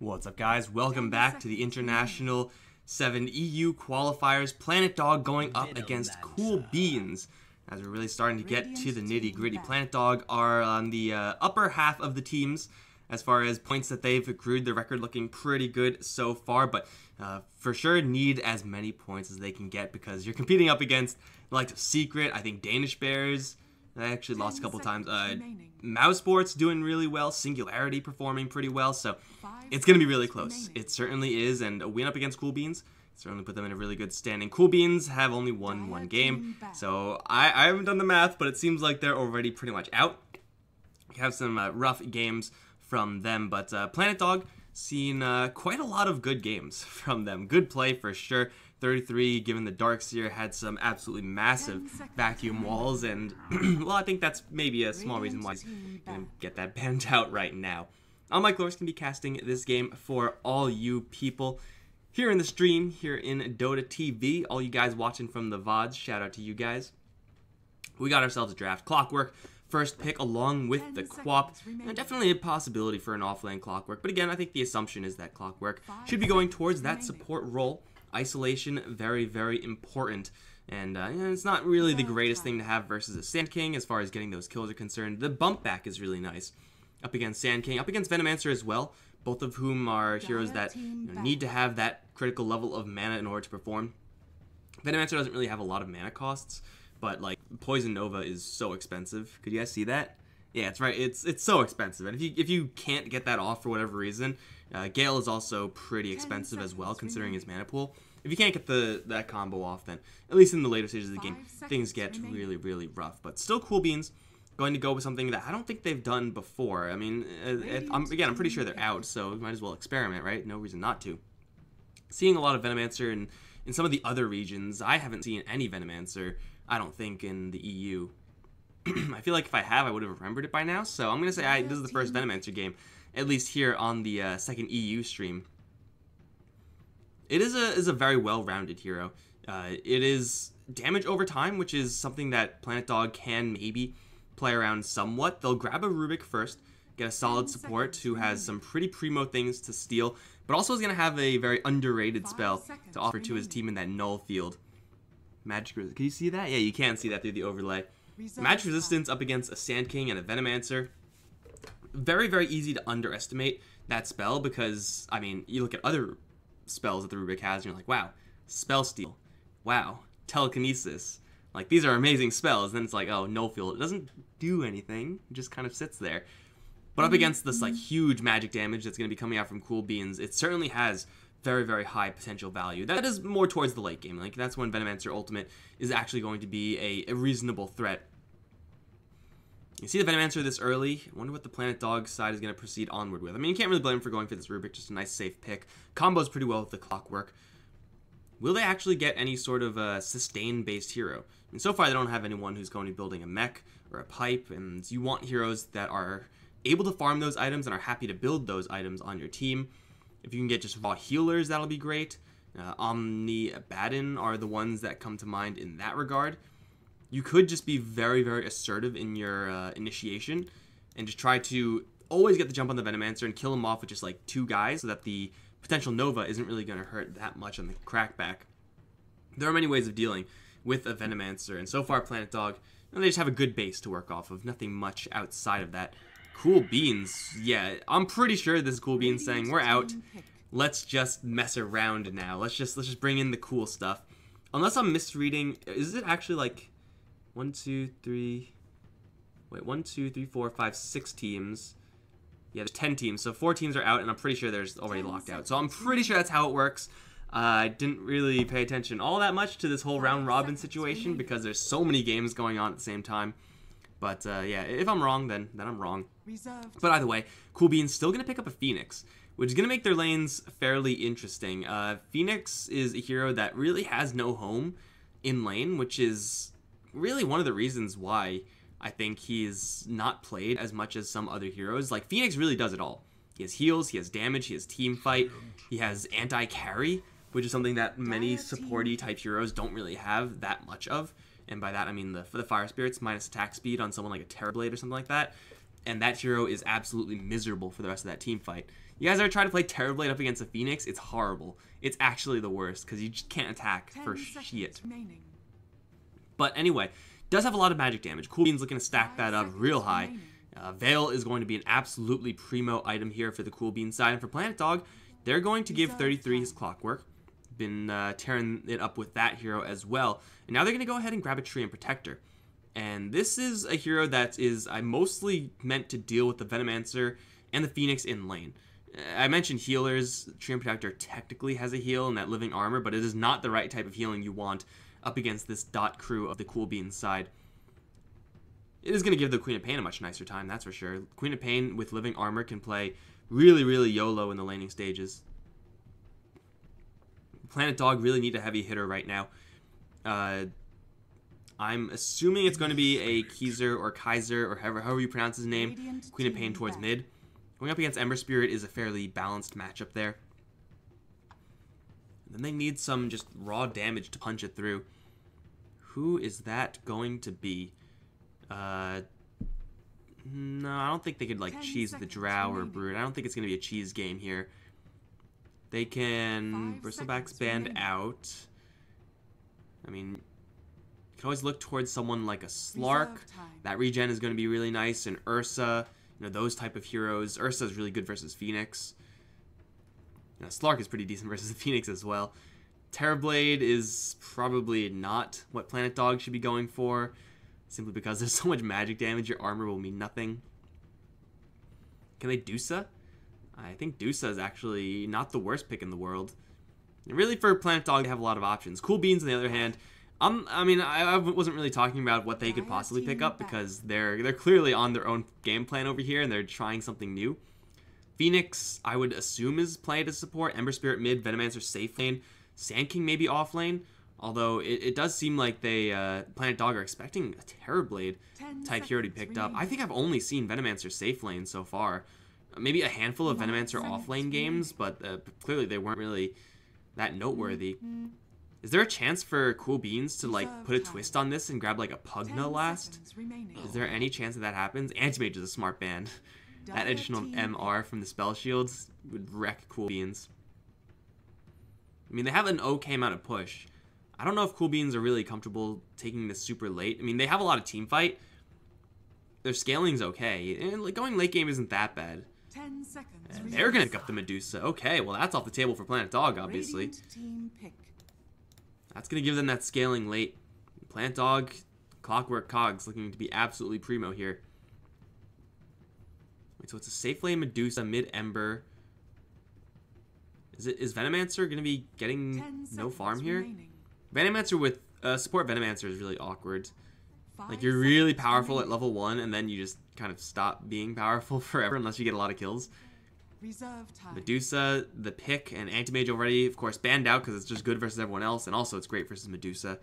What's up, guys? Welcome back to the International 7 EU Qualifiers. Planet Dog going up against Cool Beans. As we're really starting to get to the nitty-gritty, Planet Dog are on the upper half of the teams as far as points that they've accrued. The record looking pretty good so far, but for sure need as many points as they can get because you're competing up against like Secret, I think Danish Bears. I actually lost a couple times. Mouse Sports doing really well. Singularity performing pretty well. So it's going to be really close. It certainly is. And a win up against Cool Beans certainly put them in a really good standing. Cool Beans have only won one game. So I haven't done the math, but it seems like they're already pretty much out. You have some rough games from them. But Planet Dog seen quite a lot of good games from them. Good play for sure. 33, given the Darkseer had some absolutely massive vacuum walls, and well, I think that's maybe a small reason why he's going to get that banned out right now. I'm Mike Lors, going to be casting this game for all you people here in the stream, here in Dota TV. All you guys watching from the VODs, shout out to you guys. We got ourselves a draft. Clockwork, first pick along with the Quap, and definitely a possibility for an offlane Clockwork. But again, I think the assumption is that Clockwork should be going towards that support role. Isolation, very, very important, and it's not really the greatest thing to have versus a Sand King as far as getting those kills are concerned. The bump back is really nice up against Sand King, up against Venomancer as well, both of whom are heroes that need to have that critical level of mana in order to perform. Venomancer doesn't really have a lot of mana costs, but like Poison Nova is so expensive. Could you guys see that? Yeah, it's right. It's so expensive, and if you can't get that off for whatever reason, Gale is also pretty expensive as well, considering his mana pool. If you can't get that combo off, then at least in the later stages of the game, things get really, really rough. But still, Cool Beans going to go with something that I don't think they've done before. I mean, I'm pretty sure they're out, so we might as well experiment, right? No reason not to. Seeing a lot of Venomancer in some of the other regions. I haven't seen any Venomancer, I don't think, in the EU. I feel like if I have, I would have remembered it by now. So I'm going to say this is the first Venomancer game, at least here on the second EU stream. It is a very well-rounded hero. It is damage over time, which is something that Planet Dog can maybe play around somewhat. They'll grab a Rubik first, get a solid support who has some pretty primo things to steal, but also is going to have a very underrated spell to offer to his team in that null field. Magic Resistance. Can you see that? Yeah, you can see that through the overlay. Magic Resistance up against a Sand King and a Venomancer. Very, very easy to underestimate that spell because, I mean, you look at other spells that the Rubik has, and you're like, wow, Spell Steal, wow, Telekinesis. Like, these are amazing spells. And then it's like, oh, Null Field. It doesn't do anything. It just kind of sits there. But up against this, like, huge magic damage that's going to be coming out from Cool Beans, it certainly has very, very high potential value. That is more towards the late game. Like, that's when Venomancer Ultimate is actually going to be a reasonable threat. You see the Venomancer this early. I wonder what the Planet Dog side is going to proceed onward with. I mean, you can't really blame him for going for this Rubik. Just a nice, safe pick. Combos pretty well with the Clockwork. Will they actually get any sort of sustain-based hero? I mean, so far, they don't have anyone who's going to be building a mech or a pipe, and you want heroes that are able to farm those items and are happy to build those items on your team. If you can get just raw healers, that'll be great. Omni Abaddon are the ones that come to mind in that regard. You could just be very, very assertive in your initiation and just try to always get the jump on the Venomancer and kill him off with just like 2 guys so that the potential Nova isn't really going to hurt that much on the crackback. There are many ways of dealing with a Venomancer, and so far Planet Dog, they just have a good base to work off of, nothing much outside of that. Cool Beans, yeah, I'm pretty sure this is Cool Beans saying, we're out, let's just mess around now, let's just bring in the cool stuff. Unless I'm misreading, is it actually like 1, 2, 3, 4, 5, 6 teams. Yeah, there's 10 teams, so 4 teams are out, and I'm pretty sure there's already locked out. So I'm pretty sure that's how it works. I didn't really pay attention all that much to this whole round-robin situation because there's so many games going on at the same time. But yeah, if I'm wrong, then I'm wrong. But either way, Cool Beans still going to pick up a Phoenix, which is going to make their lanes fairly interesting. Phoenix is a hero that really has no home in lane, which is really one of the reasons why I think he's not played as much as some other heroes. Like, Phoenix really does it all. He has heals, he has damage, he has team fight, he has anti-carry, which is something that many supporty type heroes don't really have that much of. And by that, I mean the Fire Spirits minus attack speed on someone like a Terrorblade or something like that. and that hero is absolutely miserable for the rest of that team fight. You guys ever try to play Terrorblade up against a Phoenix? It's horrible. It's actually the worst because you just can't attack for shit. But anyway, does have a lot of magic damage. Cool Beans looking to stack that up real high. Veil is going to be an absolutely primo item here for the Cool Beans side. And for Planet Dog, they're going to give 33 his Clockwork. Been tearing it up with that hero as well. And now they're going to go ahead and grab a Tree and Protector. And this is a hero that is mostly meant to deal with the Venomancer and the Phoenix in lane. I mentioned healers. Tree and Protector technically has a heal in that living armor, but it is not the right type of healing you want up against this dot crew of the Cool Beans side. It is going to give the Queen of Pain a much nicer time, that's for sure. Queen of Pain with living armor can play really, really YOLO in the laning stages. Planet Dog really need a heavy hitter right now. I'm assuming it's going to be a Kaiser or Kaiser or however you pronounce his name. Queen of Pain towards mid. Going up against Ember Spirit is a fairly balanced matchup there. Then they need some just raw damage to punch it through. Who is that going to be? No, I don't think they could like cheese the Drow or Brood. I don't think it's going to be a cheese game here. They can Bristleback's band out. I mean, you can always look towards someone like a Slark. That regen is going to be really nice. And Ursa, you know, those type of heroes. Ursa is really good versus Phoenix. You know, Slark is pretty decent versus the Phoenix as well. Terrorblade is probably not what Planet Dog should be going for, simply because there's so much magic damage, your armor will mean nothing. Can they Dusa? I think Dusa is actually not the worst pick in the world. And really, for Planet Dog, they have a lot of options. Cool Beans, on the other hand, I wasn't really talking about what they could possibly pick up because they're clearly on their own game plan over here and they're trying something new. Phoenix, I would assume, is playing to support. Ember Spirit mid, Venomancer safe lane. Sand King maybe off lane. Although it does seem like they Planet Dog are expecting a Terrorblade type hero to be picked up. I think I've only seen Venomancer safe lane so far. Maybe a handful of Venomancer off lane games, but clearly they weren't really that noteworthy. Is there a chance for Cool Beans to like put a twist on this and grab like a Pugna last? Is there any chance that happens? Anti-Mage is a smart band. That additional MR from the spell shields would wreck Cool Beans. I mean, they have an okay amount of push. I don't know if Cool Beans are really comfortable taking this super late. I mean, they have a lot of team fight. Their scaling's okay. And like, going late game isn't that bad. 10 seconds. And they're going to pick up the Medusa. Okay, well, that's off the table for Planet Dog, obviously. That's going to give them that scaling late. Planet Dog, Clockwork Cogs looking to be absolutely primo here. Wait, so it's a safe lane Medusa, mid-Ember. Is Venomancer going to be getting no farm here? Venomancer with support Venomancer is really awkward. Like, you're really powerful at level 1, and then you just kind of stop being powerful forever unless you get a lot of kills. Medusa, the pick, and Anti-Mage already, of course, banned out because it's just good versus everyone else, and also it's great versus Medusa.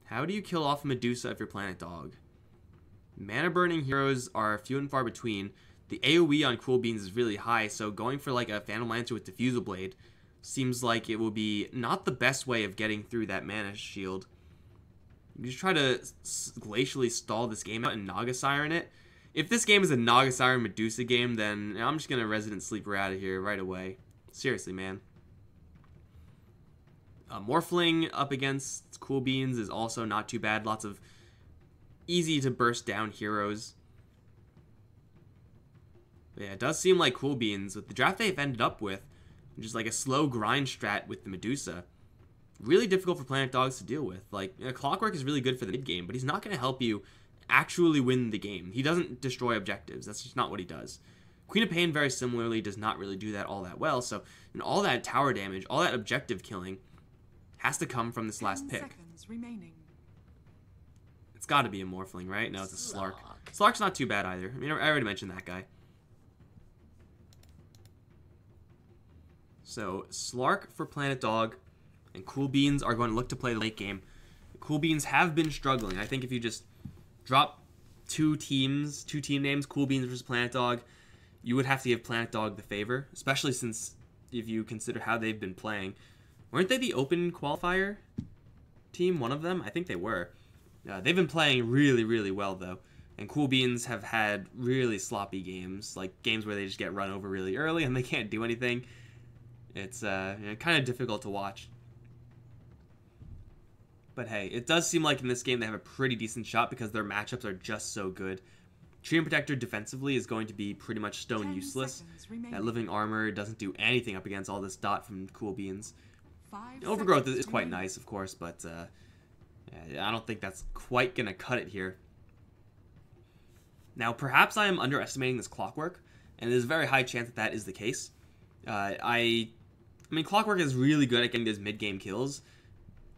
How do you kill off Medusa if you're Planet Dog? Mana-burning heroes are few and far between. The AoE on Cool Beans is really high, so going for like a Phantom Lancer with Diffusal Blade seems like it will be not the best way of getting through that mana shield. You just try to glacially stall this game out and Naga Siren it. If this game is a Naga Siren Medusa game, then I'm just going to Resident Sleeper out of here right away. Seriously, man. Morphling up against Cool Beans is also not too bad. Lots of easy to burst down heroes. But yeah, it does seem like Cool Beans, with the draft they've ended up with, just like a slow grind strat with the Medusa, really difficult for Planet Dogs to deal with. Like, Clockwork is really good for the mid game, but he's not going to help you actually win the game. He doesn't destroy objectives. That's just not what he does. Queen of Pain, very similarly, does not really do that all that well. So, and all that tower damage, all that objective killing, has to come from this last pick. It's got to be a Morphling, right? No, it's a Slark. Slark's not too bad either. I mean, I already mentioned that guy. So, Slark for Planet Dog, and Cool Beans are going to look to play the late game. Cool Beans have been struggling. I think if you just drop two team names, Cool Beans versus Planet Dog, you would have to give Planet Dog the favor, especially since if you consider how they've been playing. Weren't they the open qualifier team, one of them? I think they were. They've been playing really, really well, though. And Cool Beans have had really sloppy games, like games where they just get run over really early and they can't do anything. It's kind of difficult to watch. But hey, it does seem like in this game they have a pretty decent shot because their matchups are just so good. Treant Protector defensively is going to be pretty much stone useless. That Living Armor doesn't do anything up against all this dot from Cool Beans. Overgrowth is quite nice, of course, but I don't think that's quite going to cut it here. Now, perhaps I am underestimating this Clockwork, and there's a very high chance that that is the case. I mean, Clockwork is really good at getting those mid-game kills,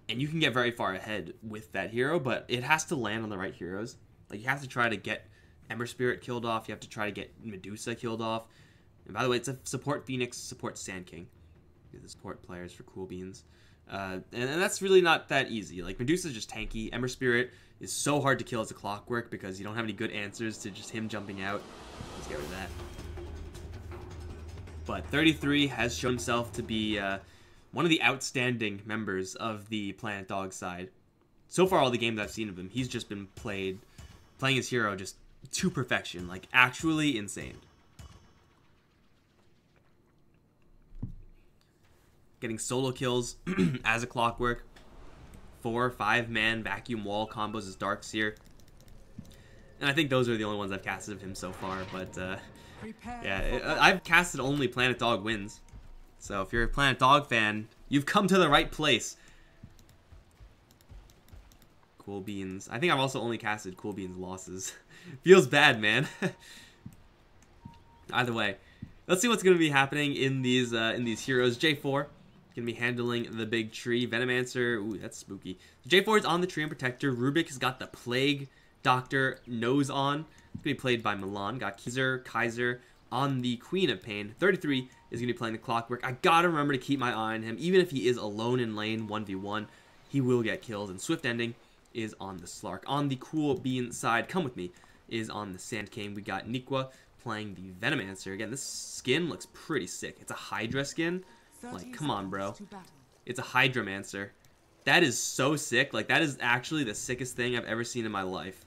and you can get very far ahead with that hero, but it has to land on the right heroes. Like, you have to try to get Ember Spirit killed off, you have to try to get Medusa killed off. And by the way, it's a support Phoenix, support Sand King. These are the support players for Cool Beans. And that's really not that easy. Like, Medusa's just tanky. Ember Spirit is so hard to kill as a Clockwork because you don't have any good answers to just him jumping out. Let's get rid of that. But 33 has shown himself to be one of the outstanding members of the Planet Dog side. So far, all the games I've seen of him, he's just been playing his hero just to perfection. Like, actually insane. Getting solo kills as a Clockwork. 4 or 5 man vacuum wall combos as Darkseer. And I think those are the only ones I've casted of him so far. But yeah, I've casted only Planet Dog wins. So if you're a Planet Dog fan, you've come to the right place. Cool Beans. I think I've also only casted Cool Beans losses. Feels bad, man. Either way, let's see what's going to be happening in these heroes. J4 going to be handling the big tree. Venomancer, ooh, that's spooky. J4 is on the Treant Protector. Rubik has got the Plague Doctor nose on. It's going to be played by Milan. Got Kaiser on the Queen of Pain. 33 is going to be playing the Clockwork. I got to remember to keep my eye on him. Even if he is alone in lane 1v1, he will get kills. And Swift Ending is on the Slark. On the Cool Bean side, come with me, is on the Sand King. We got Nikwa playing the Venomancer. Again, this skin looks pretty sick. It's a Hydra skin. Like, come on, bro. It's a Hydramancer. That is so sick. Like, that is actually the sickest thing I've ever seen in my life.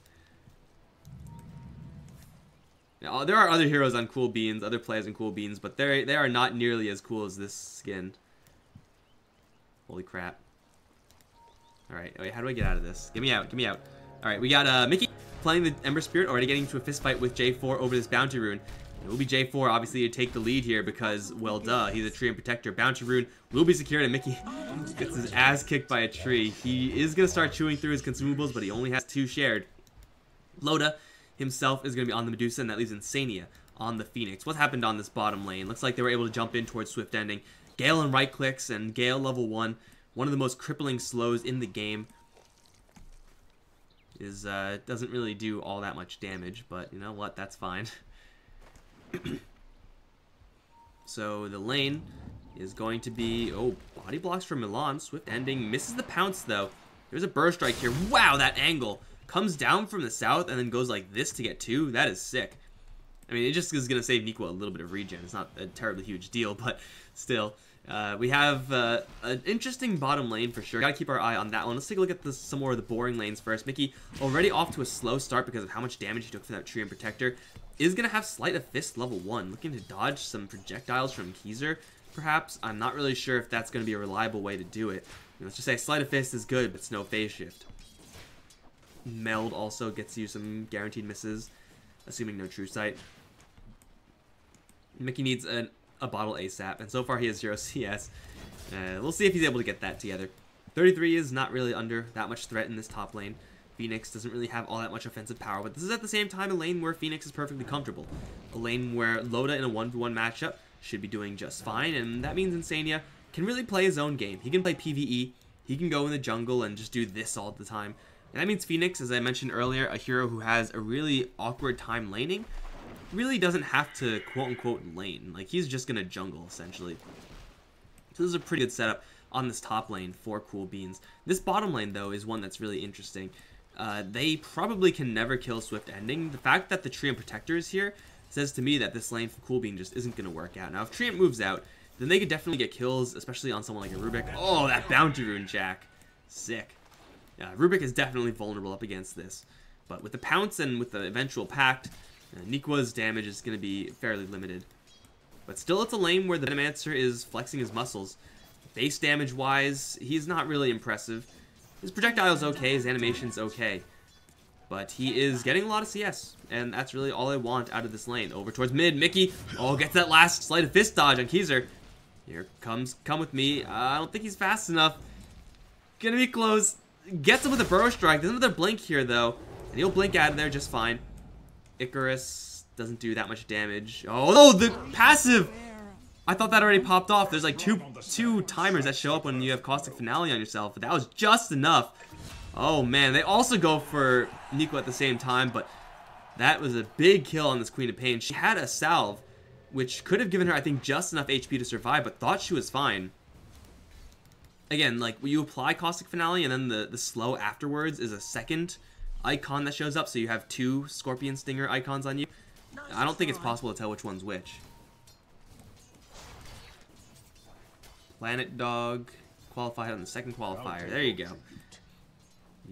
Now, there are other heroes on Cool Beans, other players on Cool Beans, but they are not nearly as cool as this skin. Holy crap. Alright, wait, how do I get out of this? Get me out, get me out. Alright, we got Mickey playing the Ember Spirit, already getting into a fist fight with J4 over this Bounty Rune. It will be J4, obviously, to take the lead here because, well, duh, he's a Treant Protector. Bounty Rune will be secured, and Mickey gets his ass kicked by a tree. He is going to start chewing through his consumables, but he only has 2 shared. Loda himself is going to be on the Medusa, and that leaves Insania on the Phoenix. What happened on this bottom lane? Looks like they were able to jump in towards Swift Ending. Gale and right clicks, and Gale level 1. One of the most crippling slows in the game. Doesn't really do all that much damage, but you know what? That's fine. So the lane is going to be, oh, body blocks for Milan. Swift Ending misses the pounce though. There's a burst strike here. Wow, that angle comes down from the south and then goes like this to get 2. That is sick. I mean, it just is gonna save Nikwa a little bit of regen. It's not a terribly huge deal, but still. We have an interesting bottom lane for sure. Gotta keep our eye on that one. Let's take a look at some more of the boring lanes first. Mickey already off to a slow start because of how much damage he took from that Treant Protector. Is going to have Sleight of Fist level 1. Looking to dodge some projectiles from Keyser, perhaps. I'm not really sure if that's going to be a reliable way to do it. Let's just say Sleight of Fist is good, but it's no phase shift. Meld also gets you some guaranteed misses, assuming no True Sight. Mickey needs a bottle ASAP, and so far he has 0 CS. We'll see if he's able to get that together. 33 is not really under that much threat in this top lane. Phoenix doesn't really have all that much offensive power, but this is at the same time a lane where Phoenix is perfectly comfortable. A lane where Loda in a 1v1 matchup should be doing just fine, and that means Insania can really play his own game. He can play PvE, he can go in the jungle and just do this all the time. And that means Phoenix, as I mentioned earlier, a hero who has a really awkward time laning, really doesn't have to quote-unquote lane. Like, he's just gonna jungle, essentially. So this is a pretty good setup on this top lane for Cool Beans. This bottom lane, though, is one that's really interesting. They probably can never kill Swift Ending. The fact that the Treant Protector is here says to me that this lane for Cool Bean just isn't going to work out. Now, if Treant moves out, then they could definitely get kills, especially on someone like a Rubik. Oh, that Bounty Rune, Jack. Sick. Yeah, Rubik is definitely vulnerable up against this. But with the pounce and with the eventual pact, Nikwa's damage is going to be fairly limited. But still, it's a lane where the Venomancer is flexing his muscles. Base damage-wise, he's not really impressive. His projectile's okay, his animation's okay. But he is getting a lot of CS, and that's really all I want out of this lane. Over towards mid, Mickey, gets that last sleight of fist dodge on Keezer. Here comes, come with me. I don't think he's fast enough. Gonna be close. Gets him with a burrow strike. Doesn't have another blink here, though. And he'll blink out of there just fine. Icarus doesn't do that much damage. Oh, no, the passive! I thought that already popped off. There's like two timers that show up when you have Caustic Finale on yourself, but that was just enough. Oh, man. They also go for Nico at the same time, but that was a big kill on this Queen of Pain. She had a salve, which could have given her, I think, just enough HP to survive, but thought she was fine. Again, like, when you apply Caustic Finale and then the slow afterwards is a second icon that shows up, so you have two Scorpion Stinger icons on you. I don't think it's possible to tell which one's which. Planet Dog qualified on the second qualifier. There you go.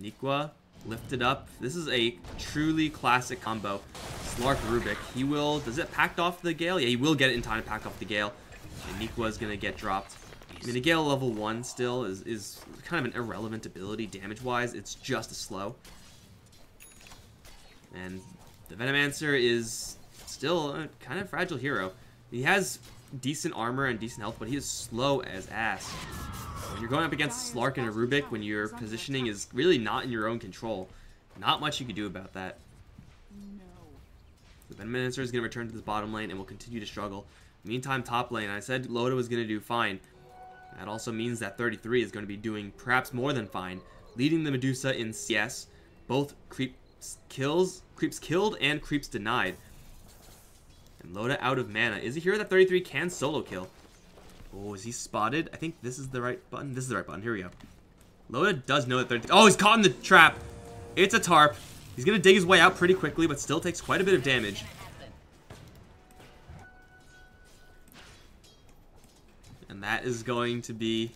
Nikwa lifted up. This is a truly classic combo. Slark Rubik. He will... Does it pack off the Gale? Yeah, he will get it in time to pack off the Gale. And Nikwa's going to get dropped. I mean, the Gale level 1 still is kind of an irrelevant ability damage-wise. It's just a slow. And the Venomancer is still a kind of fragile hero. He has decent armor and decent health, but he is slow as ass. When you're going up against Slark and a Rubik, when your positioning is really not in your own control, not much you can do about that. The Venomancer is going to return to the bottom lane and will continue to struggle. Meantime, top lane, I said Loda was going to do fine. That also means that 33 is going to be doing perhaps more than fine, leading the Medusa in CS, both creeps killed and creeps denied. And Loda out of mana. Is a hero that 33 can solo kill. Oh, is he spotted? I think this is the right button. This is the right button. Here we go. Loda does know that 33... Oh, he's caught in the trap. It's a tarp. He's going to dig his way out pretty quickly, but still takes quite a bit of damage. And that is going to be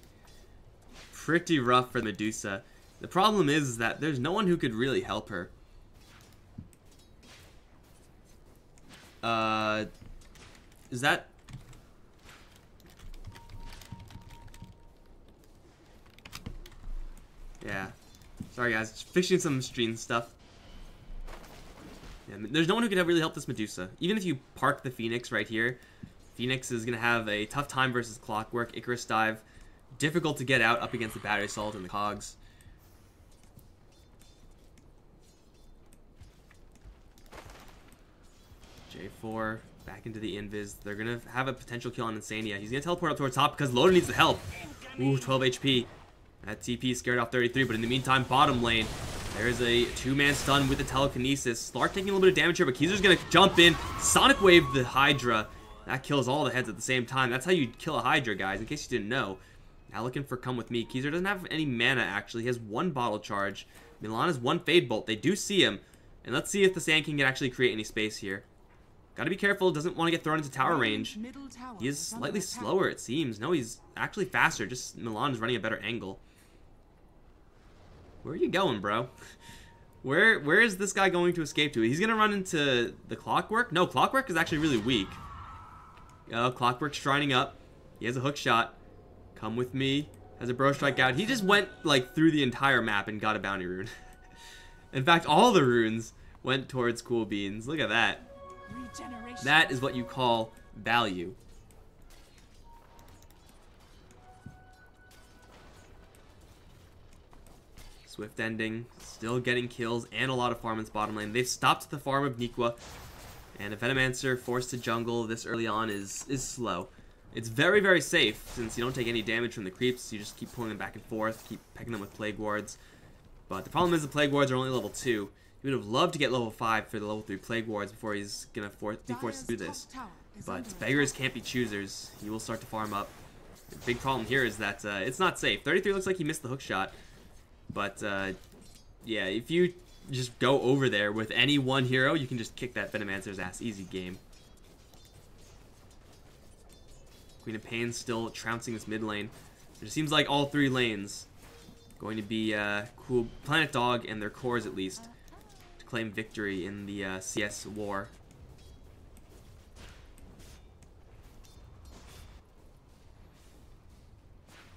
pretty rough for Medusa. The problem is that there's no one who could really help her. Is that... Yeah. Sorry guys, just fixing some stream stuff. Yeah, there's no one who can really help this Medusa. Even if you park the Phoenix right here, Phoenix is going to have a tough time versus Clockwork. Icarus Dive, difficult to get out up against the Battery Assault and the Cogs. J4, back into the Invis. They're going to have a potential kill on Insania. He's going to teleport up towards top because Loda needs the help. Ooh, 12 HP. That TP scared off 33, but in the meantime, bottom lane, there's a two-man stun with the telekinesis. Slark taking a little bit of damage here, but Keezer's going to jump in, Sonic Wave the Hydra. That kills all the heads at the same time. That's how you kill a Hydra, guys, in case you didn't know. Now looking for Come With Me. Keezer doesn't have any mana, actually. He has one Bottle Charge. Milan has one Fade Bolt. They do see him. And let's see if the Sand King can actually create any space here. Gotta be careful. Doesn't want to get thrown into tower range. He is slightly slower, it seems. No, he's actually faster. Just Milan is running a better angle. Where are you going, bro? Where is this guy going to escape to? He's going to run into the Clockwork? No, Clockwork is actually really weak. Clockwork's shrining up. He has a hook shot. Come With Me. Has a Bro Strike out. He just went like through the entire map and got a bounty rune. In fact, all the runes went towards Cool Beans. Look at that. That is what you call value. Swift ending, still getting kills and a lot of farm in bottom lane. They've stopped the farm of Nikwa, and a Venomancer forced to jungle this early on is slow. It's very, very safe since you don't take any damage from the creeps. You just keep pulling them back and forth, keep pecking them with Plague Wards. But the problem is the Plague Wards are only level 2. He would have loved to get level 5 for the level 3 Plague Wards before he's going to be forced to do this. But beggars can't be choosers. He will start to farm up. The big problem here is that it's not safe. 33 looks like he missed the hook shot. But, yeah, if you just go over there with any one hero, you can just kick that Venomancer's ass. Easy game. Queen of Pain still trouncing this mid lane. It seems like all three lanes going to be cool. Planet Dog and their cores, at least, to claim victory in the CS war.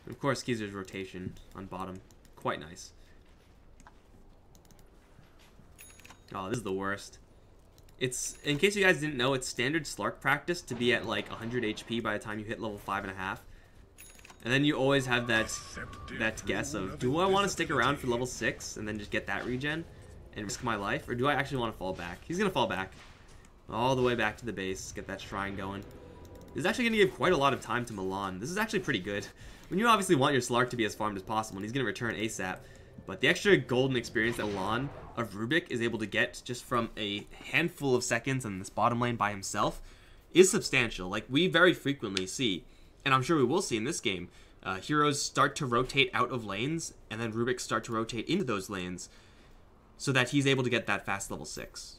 And of course, Skeezer's rotation on bottom. Quite nice. Oh, this is the worst. It's, in case you guys didn't know, it's standard Slark practice to be at like 100 HP by the time you hit level 5.5. And then you always have that guess of, do I want to stick around for level 6 and then just get that regen and risk my life? Or do I actually want to fall back? He's going to fall back. All the way back to the base, get that shrine going. This is actually going to give quite a lot of time to Milan. This is actually pretty good. When you obviously want your Slark to be as farmed as possible, and he's going to return ASAP. But the extra golden experience that Milan of Rubik is able to get just from a handful of seconds in this bottom lane by himself is substantial. Like, we very frequently see, and I'm sure we will see in this game, heroes start to rotate out of lanes, and then Rubik start to rotate into those lanes, so that he's able to get that fast level 6.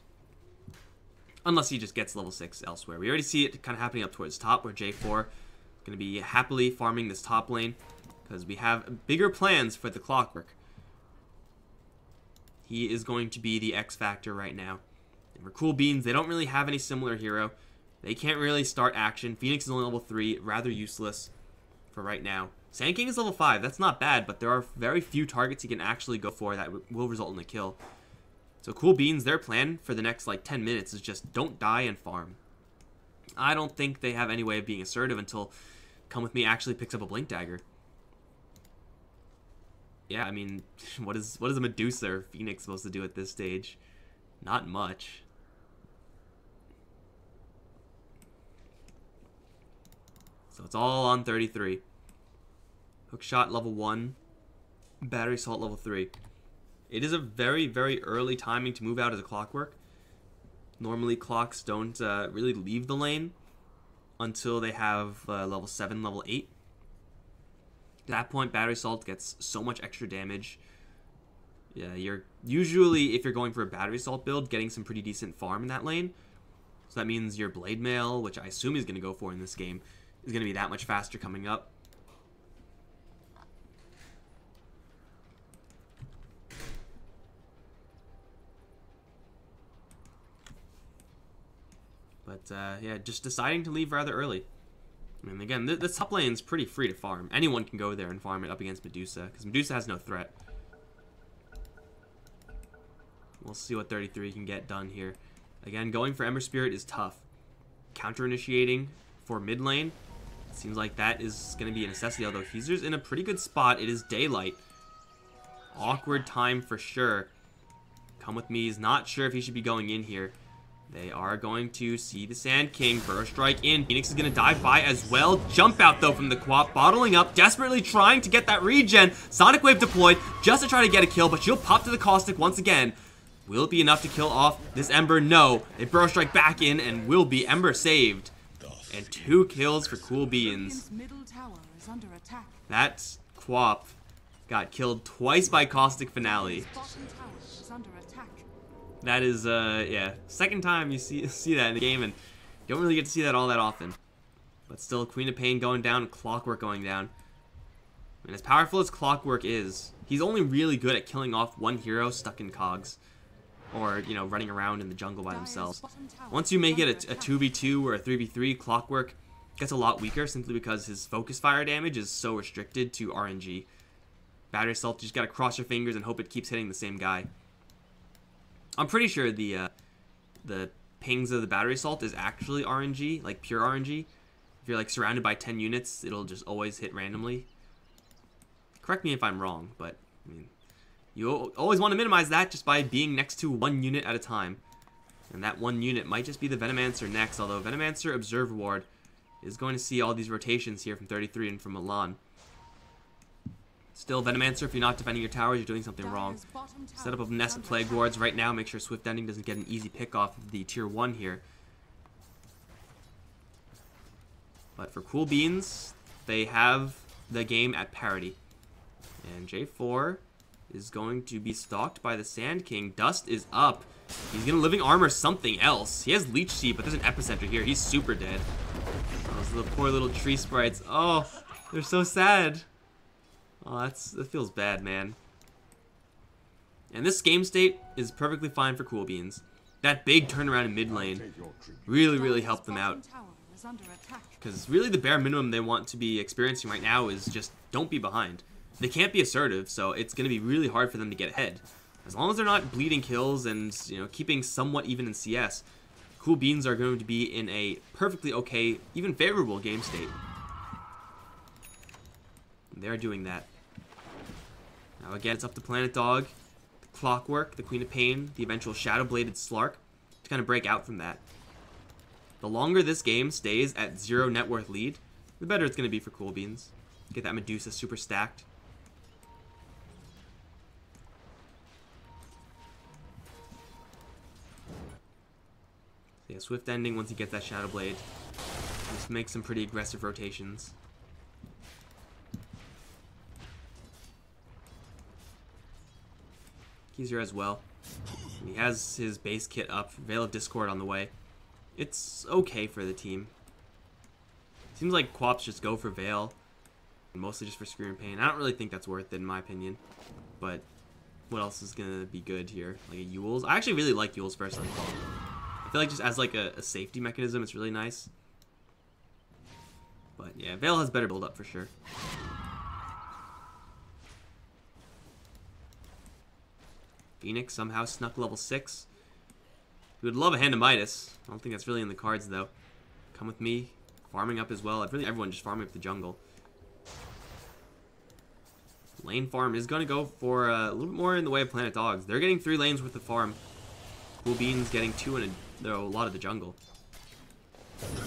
Unless he just gets level 6 elsewhere. We already see it kind of happening up towards top, where J4 is going to be happily farming this top lane, because we have bigger plans for the Clockwork. He is going to be the X factor right now. And for Cool Beans, they don't really have any similar hero. They can't really start action. Phoenix is only level 3, rather useless for right now. Sand King is level 5, that's not bad, but there are very few targets he can actually go for that will result in a kill. So Cool Beans, their plan for the next like 10 minutes is just don't die and farm. I don't think they have any way of being assertive until Come With Me actually picks up a Blink Dagger. Yeah, I mean, what is a Medusa or Phoenix supposed to do at this stage? Not much. So it's all on 33. Hookshot level 1. Battery Assault level 3. It is a very, very early timing to move out as a Clockwork. Normally, clocks don't really leave the lane until they have level 7, level 8. At that point, Battery Assault gets so much extra damage. Yeah, you're usually, if you're going for a Battery Assault build, getting some pretty decent farm in that lane. So that means your Blade Mail, which I assume he's going to go for in this game, is going to be that much faster coming up. But, yeah, just deciding to leave rather early. I mean, again, this top lane is pretty free to farm. Anyone can go there and farm it up against Medusa, because Medusa has no threat. We'll see what 33 can get done here. Again, going for Ember Spirit is tough. Counter-initiating for mid lane, seems like that is going to be a necessity, although Heezer's in a pretty good spot. It is daylight. Awkward time for sure. Come With Me is not sure if he should be going in here. They are going to see the Sand King. Burst Strike in. Phoenix is going to dive by as well. Jump out, though, from the Quap. Bottling up. Desperately trying to get that regen. Sonic Wave deployed just to try to get a kill, but she'll pop to the Caustic once again. Will it be enough to kill off this Ember? No. They Burst Strike back in and will be Ember saved. And 2 kills for Cool Beans. That Quap got killed twice by Caustic Finale. That is, yeah, second time you see that in the game, and you don't really get to see that all that often. But still, Queen of Pain going down, Clockwork going down. And as powerful as Clockwork is, he's only really good at killing off one hero stuck in cogs. Or, you know, running around in the jungle by themselves. Once you make it a 2v2 or a 3v3, Clockwork gets a lot weaker simply because his focus fire damage is so restricted to RNG. Battery Assault, you just gotta cross your fingers and hope it keeps hitting the same guy. I'm pretty sure the pings of the Battery Assault is actually RNG, like pure RNG. If you're like surrounded by 10 units, it'll just always hit randomly. Correct me if I'm wrong, but I mean, you always want to minimize that just by being next to 1 unit at a time. And that 1 unit might just be the Venomancer next, although Venomancer Observe Ward is going to see all these rotations here from 33 and from Milan. Still, Venomancer, if you're not defending your towers, you're doing something wrong. Set up a nest of Plague Wards right now. Make sure Swift Ending doesn't get an easy pick off of the tier 1 here. But for Cool Beans, they have the game at parity. And J4 is going to be stalked by the Sand King. Dust is up. He's going to Living Armor something else. He has Leech Seed, but there's an Epicenter here. He's super dead. Those little, poor little tree sprites. Oh, they're so sad. Oh, that feels bad, man. And this game state is perfectly fine for Cool Beans. That big turnaround in mid lane really helped them out. Because really the bare minimum they want to be experiencing right now is just don't be behind. They can't be assertive, so it's going to be really hard for them to get ahead. As long as they're not bleeding kills and, you know, keeping somewhat even in CS, Cool Beans are going to be in a perfectly okay, even favorable game state. They're doing that. Now again, it's up to Planet Dog, the Clockwork, the Queen of Pain, the eventual Shadow-Bladed Slark to kind of break out from that. The longer this game stays at 0 net worth lead, the better it's going to be for Cool Beans. Get that Medusa super stacked. So yeah, Swift ending once he gets that Shadow Blade. Just make some pretty aggressive rotations. He's here as well. He has his base kit up, Veil of Discord on the way. It's okay for the team. Seems like Quaps just go for Veil, mostly just for Scream and Pain. I don't really think that's worth it in my opinion, but what else is gonna be good here? Like a Yule's? I actually really like Yule's personally. I feel like just as like a safety mechanism, it's really nice. But yeah, Veil has better build up for sure. Phoenix somehow snuck level 6. We would love a Hand of Midas. I don't think that's really in the cards though. Come with me. Farming up as well. Really everyone just farming up the jungle. Lane farm is going to go for a little bit more in the way of Planet Dogs. They're getting 3 lanes worth of farm. Cool Beans getting 2 in a lot of the jungle.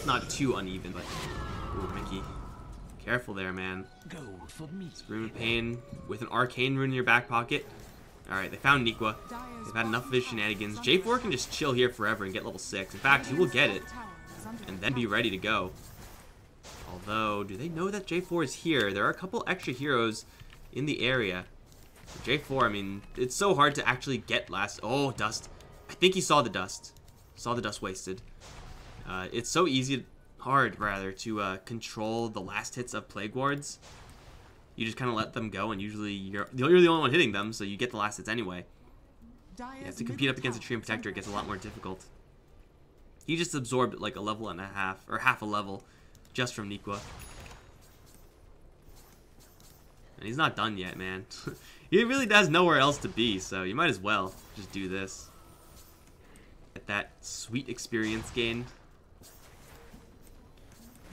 Not too uneven, but... Ooh, Mickey. Careful there, man. Scream of Pain with an Arcane Rune in your back pocket. Alright, they found Nikwa. They've had enough of his shenanigans. J4 can just chill here forever and get level 6. In fact, he will get it. And then be ready to go. Although, do they know that J4 is here? There are a couple extra heroes in the area. J4, I mean, it's so hard to actually get last... Oh, dust. I think he saw the dust. Saw the dust wasted. It's so hard, to control the last hits of Plague Wards. You just kind of let them go, and usually you're the only one hitting them, so you get the last hits anyway. Yeah, to compete up against a Treant Protector, it gets a lot more difficult. He just absorbed like a level and a half, or half a level, just from Nikwa. And he's not done yet, man. He really has nowhere else to be, so you might as well just do this. Get that sweet experience gained.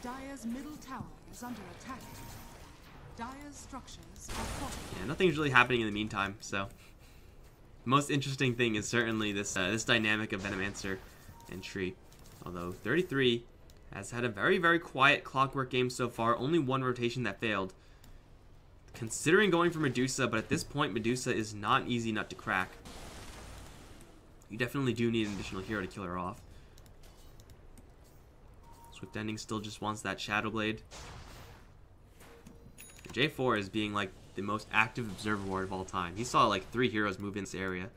Dire's middle tower is under attack. Dire's structures are fortified. Yeah, nothing's really happening in the meantime, so... The most interesting thing is certainly this this dynamic of Venomancer and Tree. Although 33 has had a very quiet Clockwork game so far, only 1 rotation that failed. Considering going for Medusa, but at this point Medusa is not an easy nut to crack. You definitely do need an additional hero to kill her off. Swift Ending still just wants that Shadow Blade. J4 is being like the most active observer ward of all time. He saw like 3 heroes move in this area.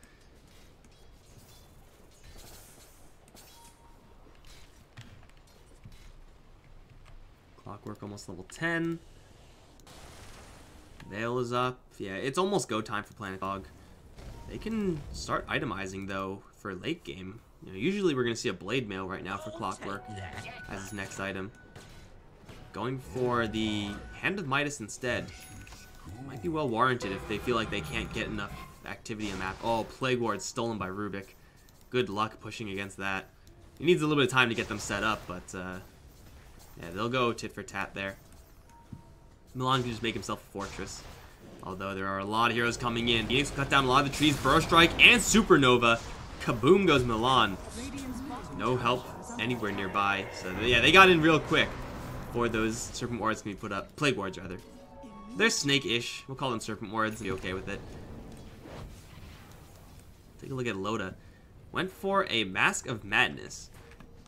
Clockwork almost level 10. Veil is up. Yeah, it's almost go time for Planet Dog. They can start itemizing though for late game. You know, usually we're gonna see a Blade Mail right now for Clockwork as his next item. Going for the Hand of Midas instead. Might be well warranted if they feel like they can't get enough activity on the map. Oh, Plague Ward stolen by Rubik. Good luck pushing against that. He needs a little bit of time to get them set up, but yeah, they'll go tit for tat there. Milan can just make himself a fortress. Although there are a lot of heroes coming in. Phoenix will cut down a lot of the trees. Burrow Strike and Supernova. Kaboom goes Milan. No help anywhere nearby. So yeah, they got in real quick before those Serpent Wards can be put up. Plague Wards, rather. They're snake-ish. We'll call them Serpent Wards and be okay with it. Take a look at Loda. Went for a Mask of Madness.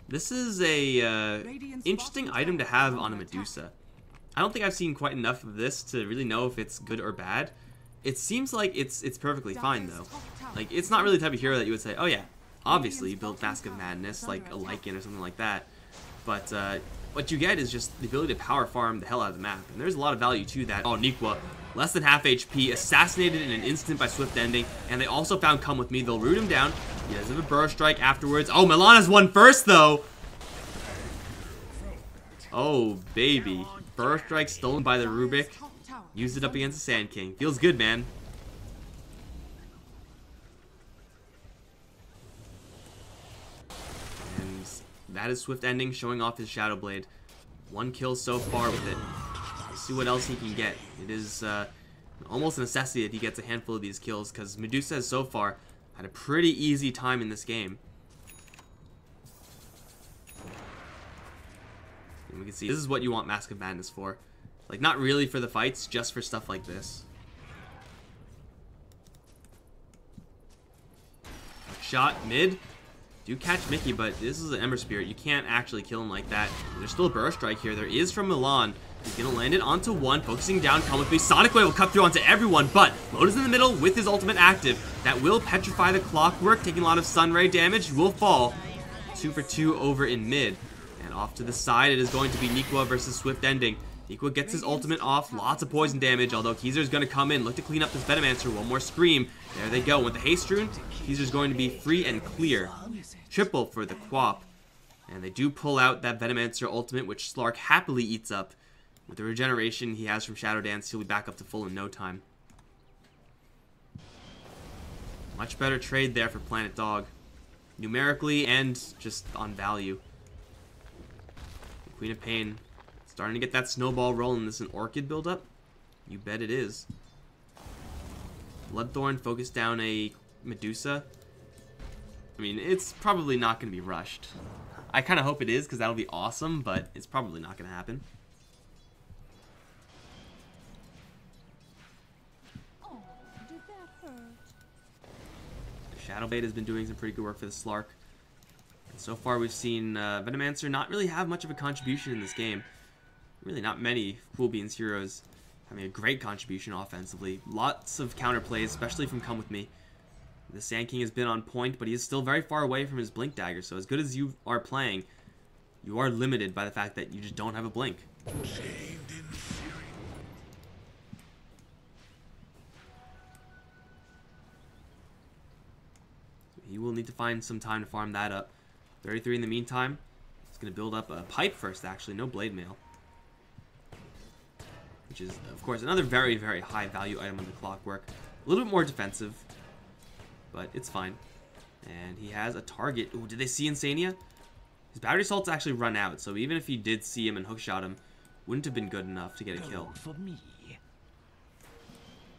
This is a interesting item to have on a Medusa. I don't think I've seen quite enough of this to really know if it's good or bad. It seems like it's perfectly fine though. Like, it's not really the type of hero that you would say, oh yeah, obviously you build Mask of Madness, like a Lycan or something like that. But what you get is just the ability to power farm the hell out of the map. And there's a lot of value to that. Oh, Nikwa. less than half HP, assassinated in an instant by Swift Ending, and they also found Come With Me. They'll root him down. He does have a Burst Strike afterwards. Oh, Milan has won first, though. Oh, baby. Burst Strike stolen by the Rubik. Used it up against the Sand King. Feels good, man. And that is Swift Ending showing off his Shadow Blade. 1 kill so far with it. Let's see what else he can get. It is almost a necessity that he gets a handful of these kills, because Medusa has so far had a pretty easy time in this game. And we can see this is what you want Mask of Madness for. Like, not really for the fights, just for stuff like this. Shot mid. Do catch Mickey, but this is an Ember Spirit. You can't actually kill him like that. There's still a Burst Strike here. There is from Milan. He's going to land it onto 1, focusing down. Come With Me. Sonic Wave will cut through onto everyone, but Loda's in the middle with his ultimate active. That will petrify the Clockwork, taking a lot of Sunray damage. Will fall. 2 for 2 over in mid. And off to the side, it is going to be Nikwa versus Swift Ending. Nikwa gets his ultimate off. Lots of poison damage, although Keezer's going to come in. Look to clean up this Venomancer. One more Scream. There they go. With the Haste Rune, Keezer's going to be free and clear. Triple for the Quap. And they do pull out that Venomancer ultimate, which Slark happily eats up. With the regeneration he has from Shadow Dance, he'll be back up to full in no time. Much better trade there for Planet Dog. Numerically and just on value. Queen of Pain. Starting to get that snowball rolling. This is an Orchid buildup? You bet it is. Bloodthorn focused down a Medusa. I mean, it's probably not going to be rushed. I kind of hope it is, because that'll be awesome, but it's probably not going to happen. Oh, did that hurt? The Shadow Blade has been doing some pretty good work for the Slark. And so far we've seen Venomancer not really have much of a contribution in this game. Really not many Cool Beans heroes having a great contribution offensively. Lots of counterplays, especially from Come With Me. The Sand King has been on point, but he is still very far away from his Blink Dagger, so as good as you are playing, you are limited by the fact that you just don't have a Blink. He will need to find some time to farm that up. 33 in the meantime. He's going to build up a Pipe first, actually. No Blade Mail. Which is, of course, another very, very high value item on the Clockwork. A little bit more defensive, but it's fine. And he has a target. Ooh, did they see Insania? His battery assault's actually run out, so even if you did see him and hookshot him, wouldn't have been good enough to get a kill.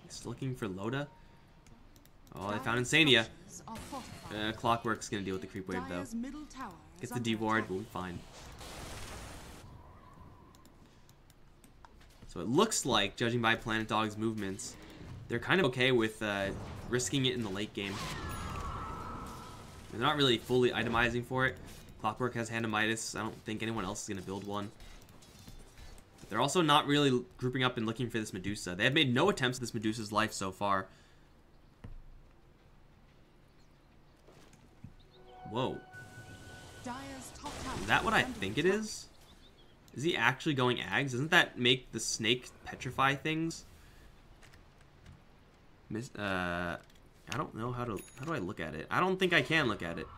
He's looking for Loda. Oh, they found Insania. Clockwork's gonna deal with the creep wave though. Gets the D ward, but we're fine. So it looks like, judging by Planet Dog's movements, they're kind of okay with risking it in the late game. They're not really fully itemizing for it. Clockwork has Hand of Midas. I don't think anyone else is going to build one. But they're also not really grouping up and looking for this Medusa. They have made no attempts at this Medusa's life so far. Whoa. Is that what I think it is? Is he actually going Ags? Doesn't that make the snake petrify things? I don't know how do I look at it? I don't think I can look at it.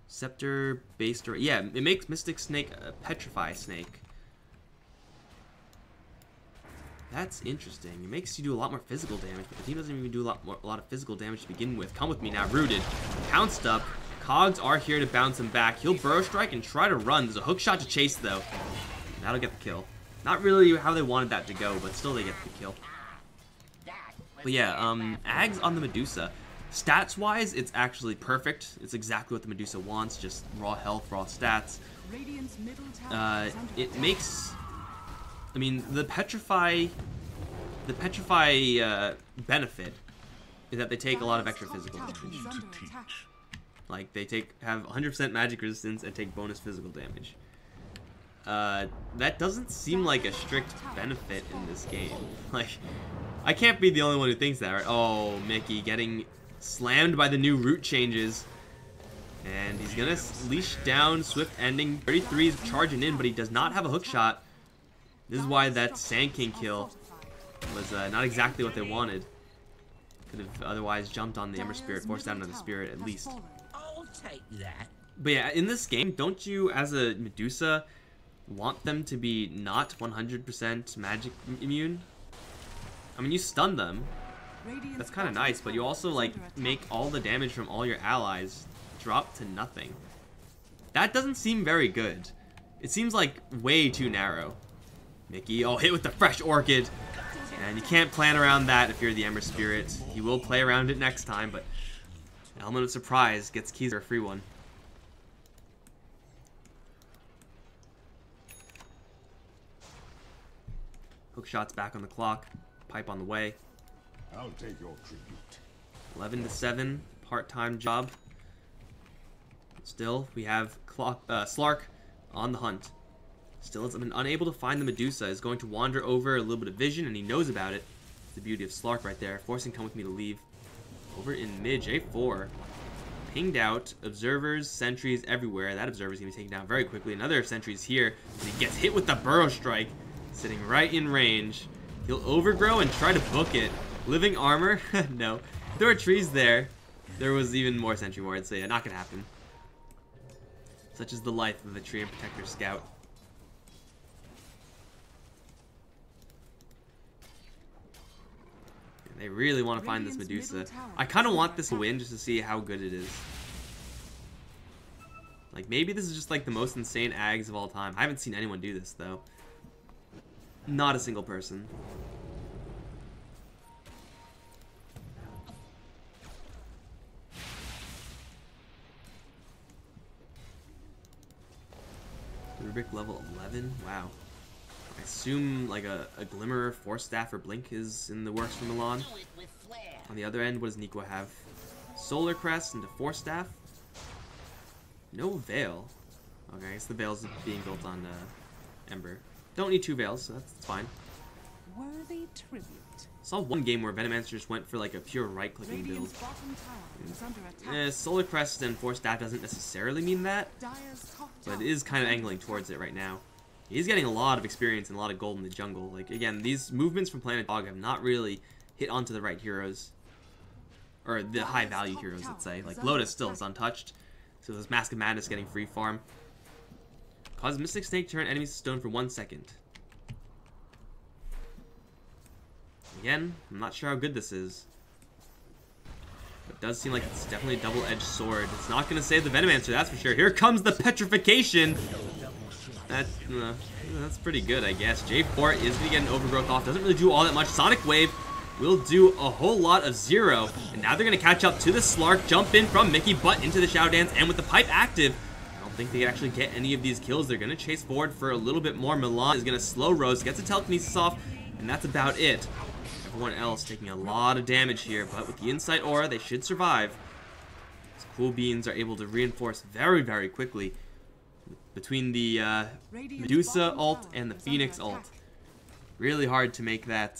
Scepter based or yeah, it makes Mystic Snake a petrify snake. That's interesting. It makes you do a lot more physical damage, but the team doesn't even do a lot of physical damage to begin with. Come With Me now, rooted, pounced up. Cogs are here to bounce him back. He'll Burrow Strike and try to run. There's a hook shot to chase though. That'll get the kill. Not really how they wanted that to go, but still they get the kill. But yeah, Ags on the Medusa. Stats-wise, it's actually perfect. It's exactly what the Medusa wants, just raw health, raw stats. It makes... I mean, the Petrify benefit is that they take a lot of extra physical damage. Like, they have 100% magic resistance and take bonus physical damage. That doesn't seem like a strict benefit in this game. Like, I can't be the only one who thinks that, right? Oh, Mickey getting slammed by the new route changes. And he's gonna leash down Swift Ending. 33 is charging in, but he does not have a hook shot. This is why that Sand King kill was not exactly what they wanted. Could have otherwise jumped on the Ember Spirit, forced down another Spirit at least. I'll take that. But yeah, in this game, don't you, as a Medusa, want them to be not 100% magic immune? I mean, you stun them. That's kind of nice, but you also, like, make all the damage from all your allies drop to nothing. That doesn't seem very good. It seems like way too narrow. Mickey, oh, hit with the fresh Orchid. And you can't plan around that if you're the Ember Spirit. You will play around it next time, but Element of Surprise gets keys for a free one. Hook shot's back on the clock. Pipe on the way. I'll take your tribute. 11 to 7, part-time job. Still, we have Slark on the hunt. Still has been unable to find the Medusa. Is going to wander over a little bit of vision, and he knows about it. It's the beauty of Slark right there, forcing Come With Me to leave. Over in mid, J4. Pinged out, observers, sentries everywhere. That observer's gonna be taken down very quickly. Another sentry's here, and he gets hit with the Burrow Strike, sitting right in range. He'll overgrow and try to book it. Living armor? No. If there were trees there, there was even more sentry wards, so yeah, not gonna happen. Such is the life of the Tree and Protector Scout. They really want to find this Medusa. I kind of want this to win just to see how good it is. Like, maybe this is just like the most insane Ags of all time. I haven't seen anyone do this, though. Not a single person. Rubik level 11? Wow. I assume like a Glimmer, Force Staff, or Blink is in the works for Milan. On the other end, what does Nico have? Solar Crest into Force Staff? No Veil. Okay, I guess the Veil's being built on Ember. Don't need 2 Veils, so that's fine. Worthy tribute. Saw one game where Venomancer just went for like a pure right-clicking build. Radiant's bottom tower is under attack. Solar Crest and Force Staff doesn't necessarily mean that, Dire's top but it tower is kind of angling towards it right now. He's getting a lot of experience and a lot of gold in the jungle. Like, again, these movements from Planet Dog have not really hit onto the right heroes. Or the high-value heroes, let's say. Like, Lotus still is untouched. So this Mask of Madness getting free farm. Cause Mystic Snake turn enemies to stone for 1 second. Again, I'm not sure how good this is. But it does seem like it's definitely a double-edged sword. It's not going to save the Venomancer, that's for sure. Here comes the Petrification! That's pretty good, I guess. J4 is going to get an Overgrowth off. Doesn't really do all that much. Sonic Wave will do a whole lot of 0. And now they're going to catch up to the Slark. Jump in from Mickey, but into the Shadow Dance. And with the Pipe active, I don't think they can actually get any of these kills. They're going to chase forward for a little bit more. Milan is going to slow Rose, gets a Telekinesis off, and that's about it. Everyone else taking a lot of damage here, but with the Insight Aura, they should survive. These Cool Beans are able to reinforce very, very quickly. Between the Medusa ult and the Phoenix ult, really hard to make that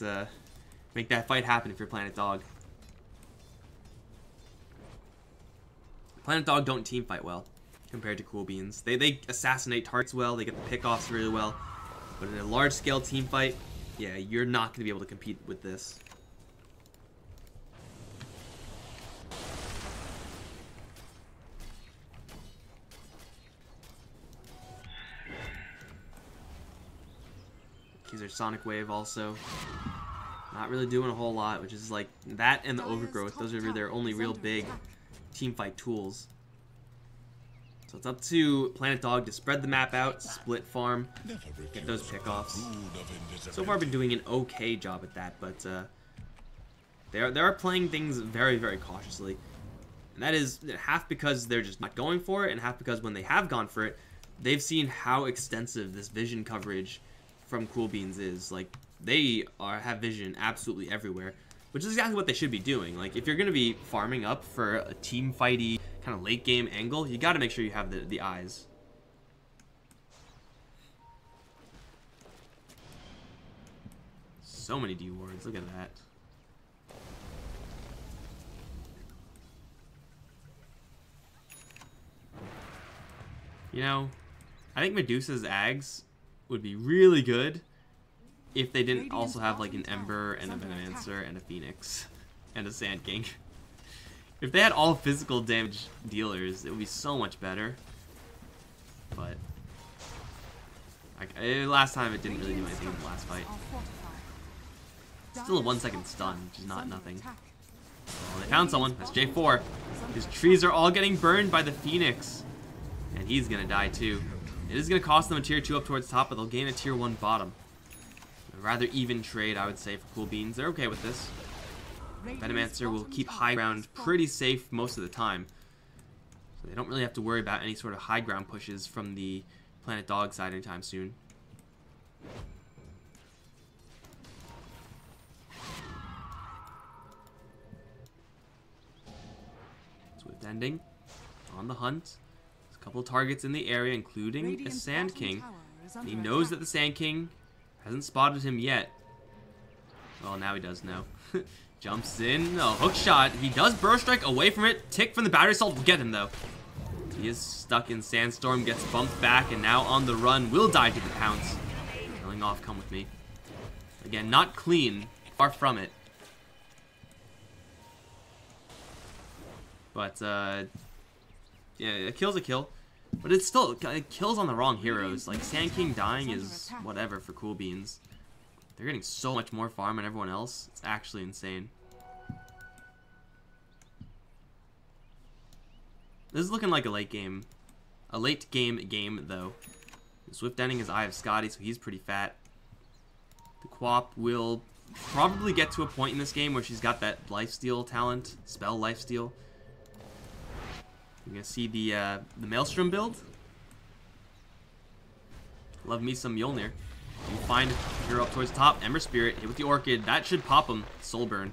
fight happen if you're Planet Dog. Planet Dog don't team fight well compared to Cool Beans. They assassinate targets well, they get the pickoffs really well, but in a large scale team fight, yeah, you're not going to be able to compete with this. These are Sonic Wave also. Not really doing a whole lot, which is like that and the Overgrowth. Those are their only real big teamfight tools. So it's up to Planet Dog to spread the map out, split farm, get those pickoffs. So far, been doing an okay job at that, but they are playing things very, very cautiously. And that is half because they're just not going for it, and half because when they have gone for it, they've seen how extensive this vision coverage from Cool Beans is. Like, they have vision absolutely everywhere, which is exactly what they should be doing. Like, if you're going to be farming up for a team fighty kind of late game angle, you got to make sure you have the eyes. So many D wards, look at that. You know, I think Medusa's Ags would be really good if they didn't also have like an Ember and a Venomancer and a Phoenix and a Sand King. If they had all physical damage dealers, it would be so much better. But last time it didn't really do anything in the last fight. Still a 1 second stun, which is not nothing. Oh, they found someone. That's J4. His trees are all getting burned by the Phoenix. And he's going to die too. It is going to cost them a tier 2 up towards top, but they'll gain a tier 1 bottom. A rather even trade, I would say, for Cool Beans. They're okay with this. Venomancer will keep high ground pretty safe most of the time. So they don't really have to worry about any sort of high ground pushes from the Planet Dog side anytime soon. Swift ending. On the hunt. There's a couple of targets in the area, including a Sand King. He knows that the Sand King hasn't spotted him yet. Well, now he does know. Jumps in. A hook shot. He does burst strike away from it. Tick from the battery assault will get him, though. He is stuck in Sandstorm, gets bumped back, and now on the run. Will die to the pounce. Killing off, come with me. Again, not clean. Far from it. But, yeah, a kill's a kill. But it's still, it kills on the wrong heroes. Like, Sand King dying is whatever for Cool Beans. They're getting so much more farm than everyone else. It's actually insane. This is looking like a late game though. Swift ending is Eye of Scotty, so he's pretty fat. The Quap will probably get to a point in this game where she's got that lifesteal talent, spell lifesteal. You're gonna see the Maelstrom build. Love me some Mjolnir. You find a hero up towards the top. Ember Spirit, hit with the Orchid. That should pop him. Soul Burn.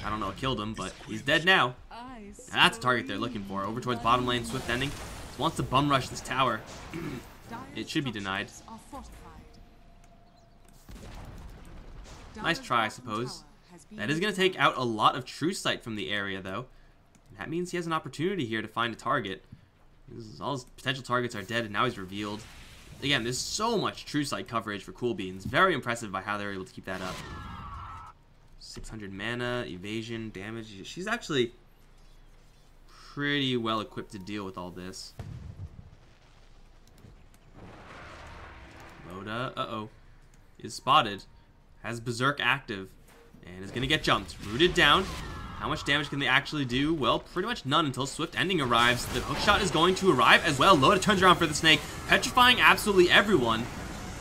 I don't know what killed him, but he's dead now. And that's the target they're looking for. Over towards bottom lane, Swift ending. Just wants to bum rush this tower. It should be denied. Nice try, I suppose. That is going to take out a lot of True Sight from the area, though. That means he has an opportunity here to find a target. All his potential targets are dead, and now he's revealed. Again, there's so much True Sight coverage for Cool Beans. Very impressive by how they're able to keep that up. 600 mana, evasion, damage. She's actually pretty well equipped to deal with all this. Loda, is spotted. Has Berserk active. And is going to get jumped. Rooted down. How much damage can they actually do? Well, pretty much none until Swift ending arrives. The hookshot is going to arrive as well. Loda turns around for the snake, petrifying absolutely everyone.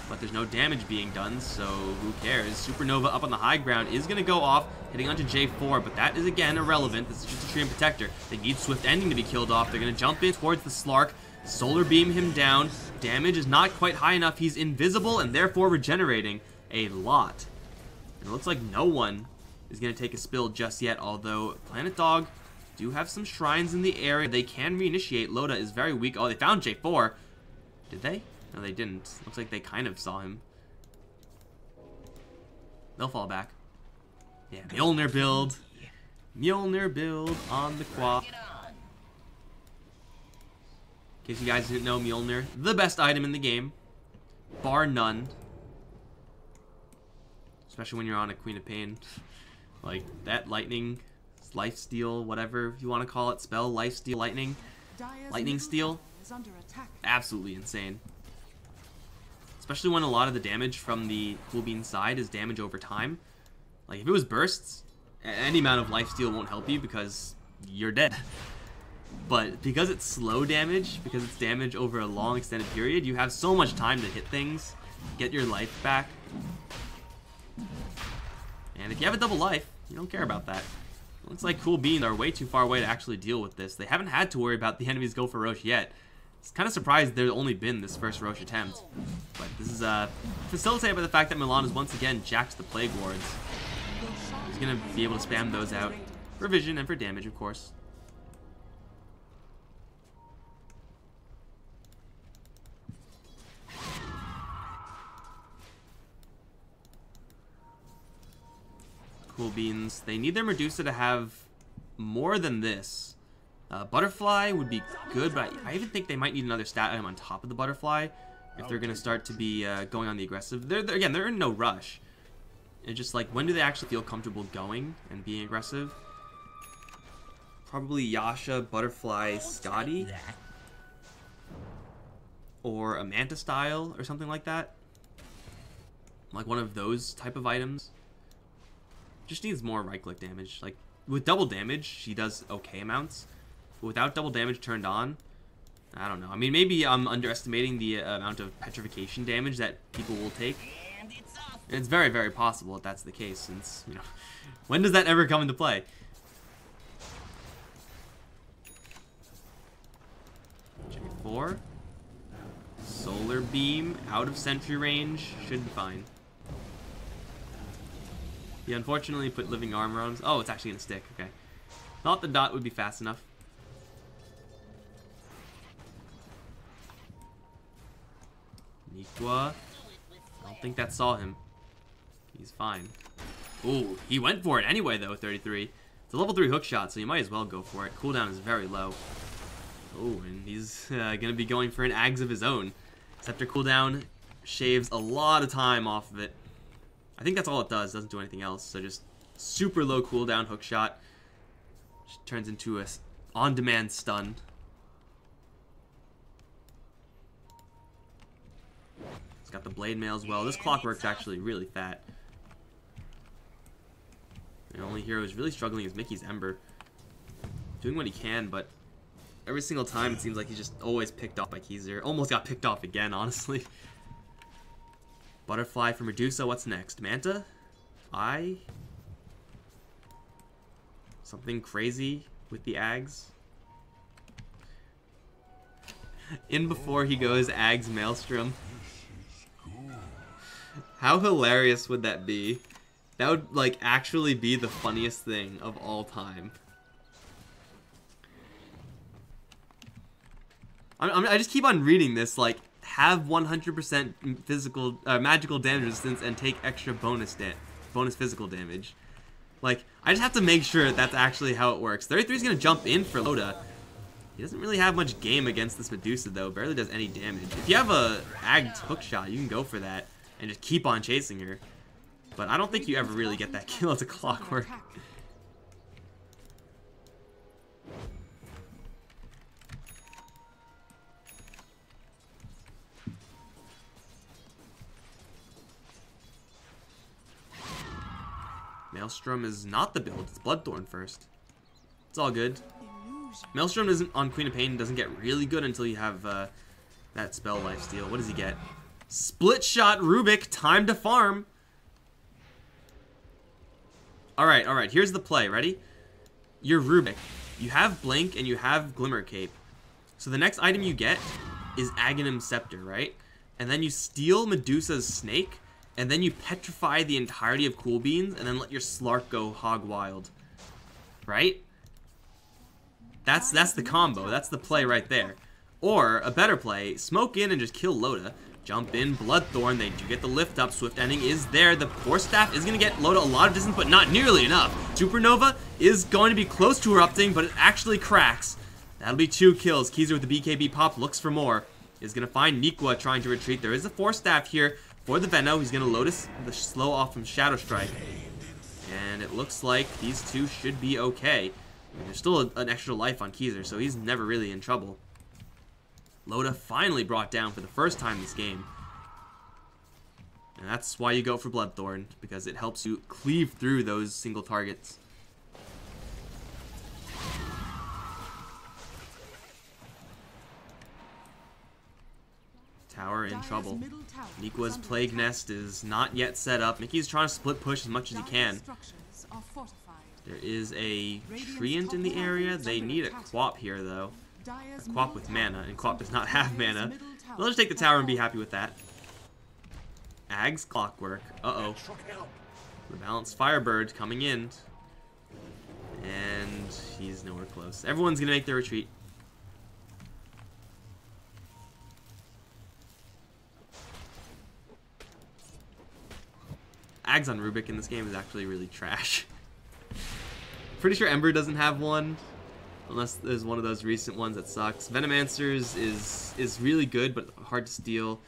But there's no damage being done, so who cares? Supernova up on the high ground is going to go off, hitting onto J4, but that is again irrelevant. This is just a Treant Protector. They need Swift ending to be killed off. They're going to jump in towards the Slark, solar beam him down. Damage is not quite high enough. He's invisible and therefore regenerating a lot. And it looks like no one is going to take a spill just yet, although Planet Dog do have some shrines in the area. They can reinitiate. Loda is very weak. Oh, they found J4. Did they? No, they didn't. Looks like they kind of saw him. They'll fall back. Yeah, Mjolnir build. Mjolnir build on the Quap. In case you guys didn't know, Mjolnir, the best item in the game. Bar none. Especially when you're on a Queen of Pain. Like, that lightning, lifesteal, whatever you want to call it, spell, lifesteal, lightning steal, absolutely insane. Especially when a lot of the damage from the Cool Bean side is damage over time. Like, if it was bursts, any amount of lifesteal won't help you because you're dead. But because it's slow damage, because it's damage over a long extended period, you have so much time to hit things, get your life back. And if you have a double life, you don't care about that. It looks like Cool Beans are way too far away to actually deal with this. They haven't had to worry about the enemies go for Roche yet. It's kind of surprised there's only been this first Roche attempt. But this is facilitated by the fact that Milan is once again jacked the Plague Wards. He's going to be able to spam those out for vision and for damage, of course. Cool Beans. They need their Medusa to have more than this. Butterfly would be good, but I even think they might need another stat item on top of the Butterfly. if they're gonna start to be going on the aggressive. Again, they're in no rush. It's just like, when do they actually feel comfortable going and being aggressive? Probably Yasha, Butterfly, Scotty, or a Manta style or something like that. Like one of those type of items. Just needs more right click damage. Like with double damage, she does okay amounts. But without double damage turned on, I don't know. I mean, maybe I'm underestimating the amount of petrification damage that people will take. And it's very, very possible that that's the case, since, you know, when does that ever come into play? Check 4. Solar Beam out of sentry range should be fine. He unfortunately put living armor on. Oh, it's actually gonna stick. Okay. Thought the dot would be fast enough. Nikwa. I don't think that saw him. He's fine. Ooh, he went for it anyway, though, 33. It's a level 3 hook shot, so you might as well go for it. Cooldown is very low. Oh, and he's going to be going for an Ags of his own. Scepter cooldown shaves a lot of time off of it. I think that's all it does. Doesn't do anything else. So just super low cooldown hook shot. Just turns into a on-demand stun. It's got the blade mail as well. This clockwork's actually really fat. The only hero who's really struggling is Mickey's Ember. Doing what he can, but every single time it seems like he's just always picked off by Keyser. Almost got picked off again, honestly. Butterfly for Medusa, what's next? Manta? Something crazy with the Ags? In before he goes Ags Maelstrom. How hilarious would that be? That would, like, actually be the funniest thing of all time. I just keep on reading this, like, have 100% physical, magical damage resistance and take extra bonus physical damage. Like, I just have to make sure that's actually how it works. 33 is going to jump in for Loda. He doesn't really have much game against this Medusa, though. Barely does any damage. If you have a Agged hook shot, you can go for that and just keep on chasing her. But I don't think you ever really get that kill as a clockwork. Maelstrom is not the build. It's Bloodthorn first. It's all good. Maelstrom isn't on Queen of Pain. Doesn't get really good until you have that spell lifesteal. What does he get? Split shot Rubik. Time to farm. Alright, alright. Here's the play. Ready? You're Rubik. You have Blink and you have Glimmer Cape. So the next item you get is Aghanim Scepter, right? And then you steal Medusa's Snake. And then you petrify the entirety of Cool Beans. And then let your Slark go hog wild. Right? That's the combo. That's the play right there. Or, a better play, smoke in and just kill Loda. Jump in, Bloodthorn, they do get the lift up, Swift Ending is there, the Force Staff is going to get Loda a lot of distance, but not nearly enough. Supernova is going to be close to erupting, but it actually cracks. That'll be 2 kills. Keyser with the BKB pop looks for more. Is going to find Nikwa trying to retreat. There is a Force Staff here for the Venno. He's going to Lotus the slow off from Shadow Strike. And it looks like these two should be okay. I mean, there's still an extra life on Keyser, so he's never really in trouble. Loda finally brought down for the first time this game. And that's why you go for Bloodthorn, because it helps you cleave through those single targets. Tower in trouble. Nikwa's Plague Nest is not yet set up. Mickey's trying to split push as much as he can. There is a Treant in the area. They need a Quap here, though. A Quap with mana, and Quap does not have mana. They'll just take the tower and be happy with that. Ags Clockwork. Uh-oh. Rebalanced Firebird coming in. And he's nowhere close. Everyone's going to make their retreat. Ags on Rubik in this game is actually really trash. Pretty sure Ember doesn't have one. Unless there's one of those recent ones that sucks. Venomancers is really good, but hard to steal.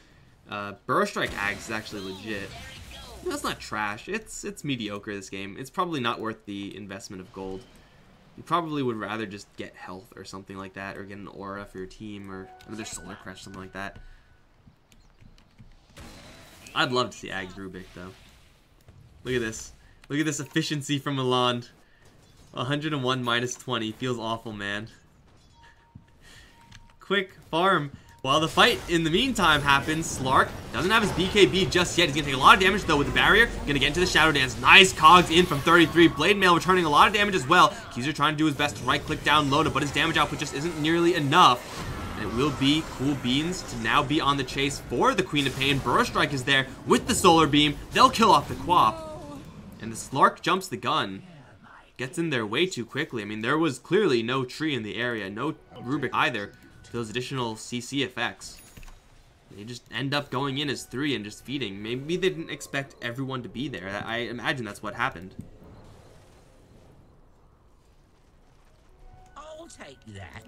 Burrow Strike Axe is actually legit. That's not trash. It's mediocre, this game. It's probably not worth the investment of gold. You probably would rather just get health or something like that, or get an aura for your team, or another Solar Crest, something like that. I'd love to see Ags Rubik, though. Look at this. Look at this efficiency from Milan. 101 minus 20. Feels awful, man. Quick farm. While the fight in the meantime happens, Slark doesn't have his BKB just yet. He's gonna take a lot of damage though with the barrier. Gonna get into the Shadow Dance. Nice cogs in from 33. Blade Mail returning a lot of damage as well. Keezer trying to do his best to right click down load it, but his damage output just isn't nearly enough. And it will be Cool Beans to now be on the chase for the Queen of Pain. Burrow Strike is there with the Solar Beam. They'll kill off the Quap. And the Slark jumps the gun. Gets in there way too quickly. I mean, there was clearly no tree in the area. No Rubik either. Those additional CC effects. They just end up going in as 3 and just feeding. Maybe they didn't expect everyone to be there. I imagine that's what happened. I'll take that.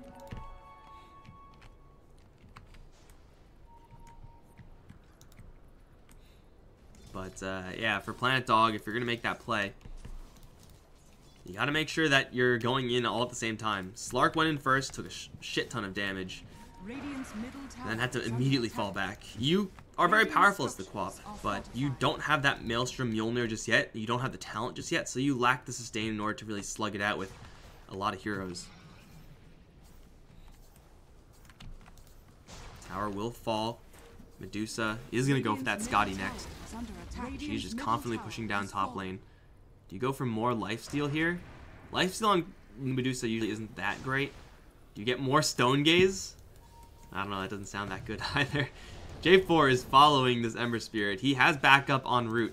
But yeah, for Planet Dog, if you're gonna make that play, you gotta make sure that you're going in all at the same time. Slark went in first, took a shit ton of damage, and then had to immediately fall back. You are very powerful as the Quap, but you don't have that Maelstrom Mjolnir just yet. You don't have the talent just yet, so you lack the sustain in order to really slug it out with a lot of heroes. Tower will fall. Medusa is gonna go for that Scotty next. She's just confidently pushing down top lane. Do you go for more lifesteal here? Lifesteal on Medusa usually isn't that great. Do you get more Stone Gaze? I don't know, that doesn't sound that good either. J4 is following this Ember Spirit. He has backup en route.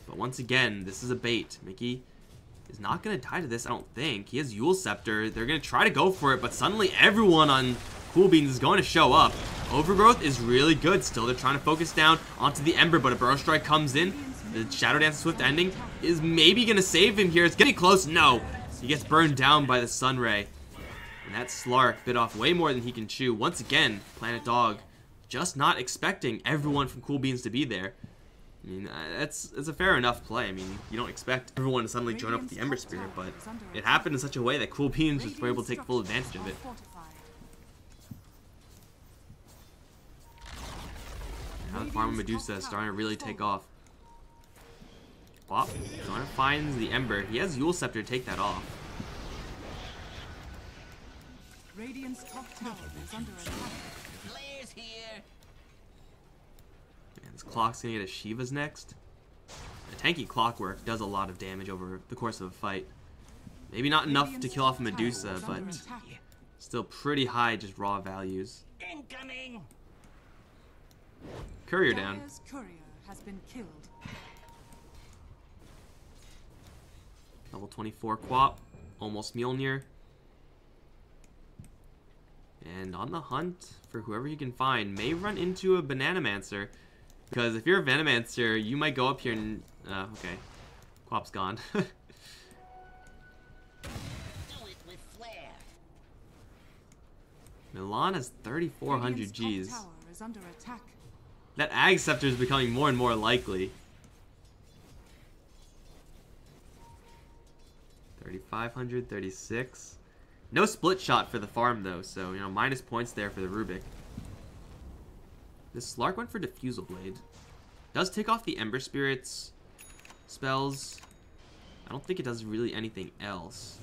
But once again, this is a bait. Mickey is not going to die to this, I don't think. He has Yule Scepter. They're going to try to go for it, but suddenly everyone on Cool Beans is going to show up. Overgrowth is really good still. They're trying to focus down onto the Ember, but a Burrow Strike comes in. The Shadow Dance Swift Ending is maybe going to save him here. It's getting close. No. He gets burned down by the Sun Ray. And that Slark bit off way more than he can chew. Once again, Planet Dog just not expecting everyone from Cool Beans to be there. I mean, it's a fair enough play. I mean, you don't expect everyone to suddenly join up with the Ember Spirit, but it happened in such a way that Cool Beans just were able to take full advantage of it. Now the farm of Medusa is starting to really take off. Wop, Zona finds the Ember. He has Yule Scepter to take that off. Radiant's top tower is under attack. Players here. Man, this Clock's gonna get a Shiva's next. A tanky Clockwork does a lot of damage over the course of a fight. Maybe not enough to kill off Medusa, but still pretty high just raw values. Incoming. Courier down. Dire's courier has been killed. Level 24 Quap, almost Mjolnir. And on the hunt for whoever you can find, may run into a Bananamancer. Because if you're a Venomancer, you might go up here and... okay. Quap's gone. Do it with flair. Milan has 3,400 Radiant's Gs. top tower is under attack. That Ag Scepter is becoming more and more likely. 3,500, 36. No split shot for the farm though, so, you know, minus points there for the Rubik. This Slark went for Diffusal Blade. Does take off the Ember Spirit's spells. I don't think it does really anything else.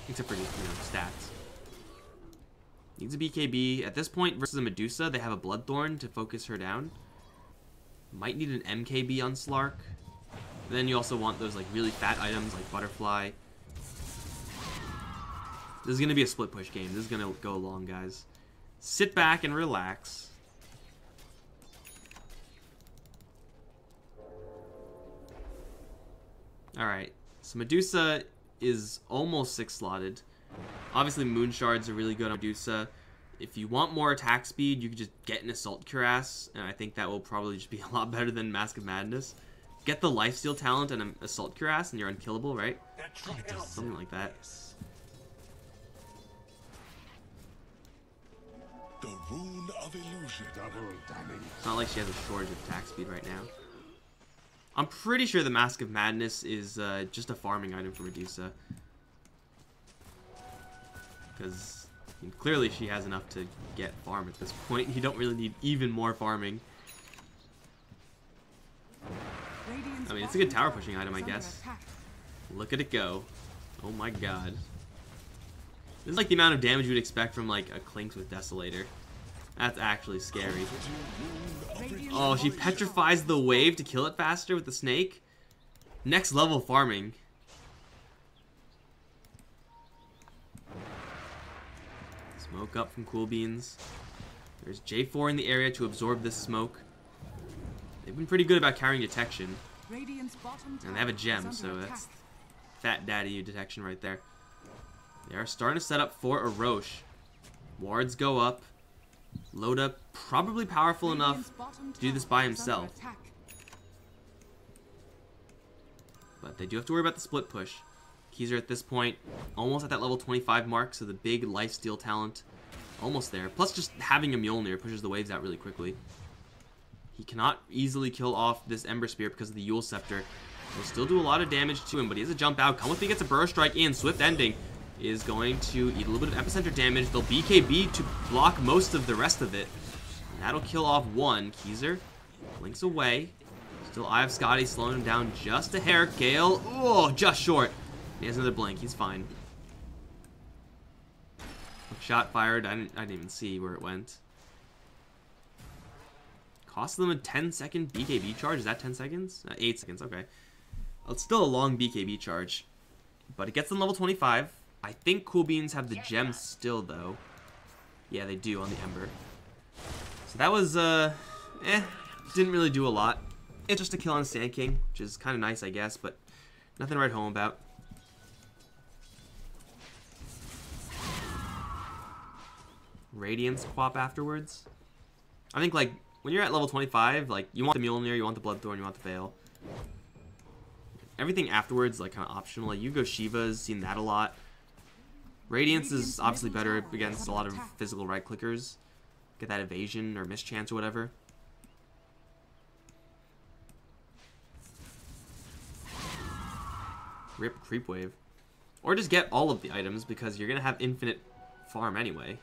Except for just, you know, stats. Needs a BKB. At this point, versus a Medusa, they have a Bloodthorn to focus her down. Might need an MKB on Slark. And then you also want those, like, really fat items like Butterfly. This is going to be a split push game. This is going to go long, guys. Sit back and relax. Alright, so Medusa is almost 6-slotted. Obviously, Moon Shards are really good on Medusa. If you want more attack speed, you could just get an Assault Cuirass, and I think that will probably just be a lot better than Mask of Madness. Get the Lifesteal talent and an Assault Cuirass, and you're unkillable, right? Something like that. The rune of illusion. Double damage. It's not like she has a shortage of attack speed right now. I'm pretty sure the Mask of Madness is just a farming item for Medusa. Because clearly she has enough to get farm at this point. You don't really need even more farming. I mean, it's a good tower pushing item, I guess. Look at it go. Oh my god. This is like the amount of damage you would expect from like a Clinks with Desolator. That's actually scary. Oh, she petrifies the wave to kill it faster with the snake. Next level farming. Smoke up from Cool Beans. There's J4 in the area to absorb this smoke. They've been pretty good about carrying detection. And they have a gem, so that's fat daddy detection right there. They are starting to set up for a Roche. Wards go up. Loda probably powerful enough to do this by himself. But they do have to worry about the split push. Keys are at this point almost at that level 25 mark, so the big lifesteal talent almost there. Plus just having a Mjolnir pushes the waves out really quickly. He cannot easily kill off this Ember Spear because of the Yule Scepter. Will still do a lot of damage to him, but he has a jump out. Come with me, gets a Burrow Strike in. Swift Ending is going to eat a little bit of epicenter damage. They'll BKB to block most of the rest of it. And that'll kill off one. Keezer blinks away. Still Eye of Scotty slowing him down just a hair. Gale, oh, just short. He has another blink. He's fine. Shot fired. I didn't even see where it went. Cost them a 10-second BKB charge. Is that 10 seconds? 8 seconds. Okay. Well, it's still a long BKB charge, but it gets them level 25. I think Cool Beans have the gem still, though. Yeah, they do on the Ember. So that was, didn't really do a lot. It's just a kill on Sand King, which is kind of nice, I guess, but nothing to write home about. Radiance Quap afterwards. I think, like, when you're at level 25, like, you want the Mjolnir, you want the Bloodthorn, you want the Veil. Everything afterwards, like, kind of optional. Like, Yugo Shiva's seen that a lot. Radiance is obviously better against a lot of physical right-clickers. Get that evasion or mischance or whatever. Rip Creep Wave. Or just get all of the items, because you're going to have infinite farm anyway.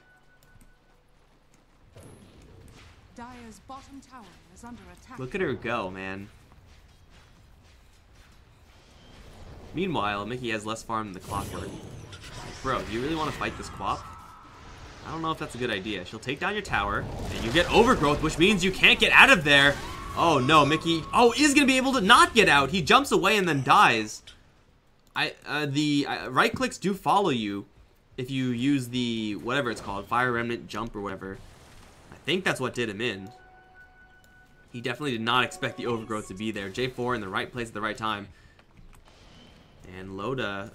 Dire's bottom tower is under attack. Look at her go, man. Meanwhile, Mickey has less farm than the Clockwork. Bro, do you really want to fight this Quap? I don't know if that's a good idea. She'll take down your tower, and you get Overgrowth, which means you can't get out of there. Oh no, Mickey. Oh, is going to be able to not get out. He jumps away and then dies. Right clicks do follow you if you use the, whatever it's called, Fire Remnant Jump or whatever. I think that's what did him in. He definitely did not expect the Overgrowth to be there. J4 in the right place at the right time. And Loda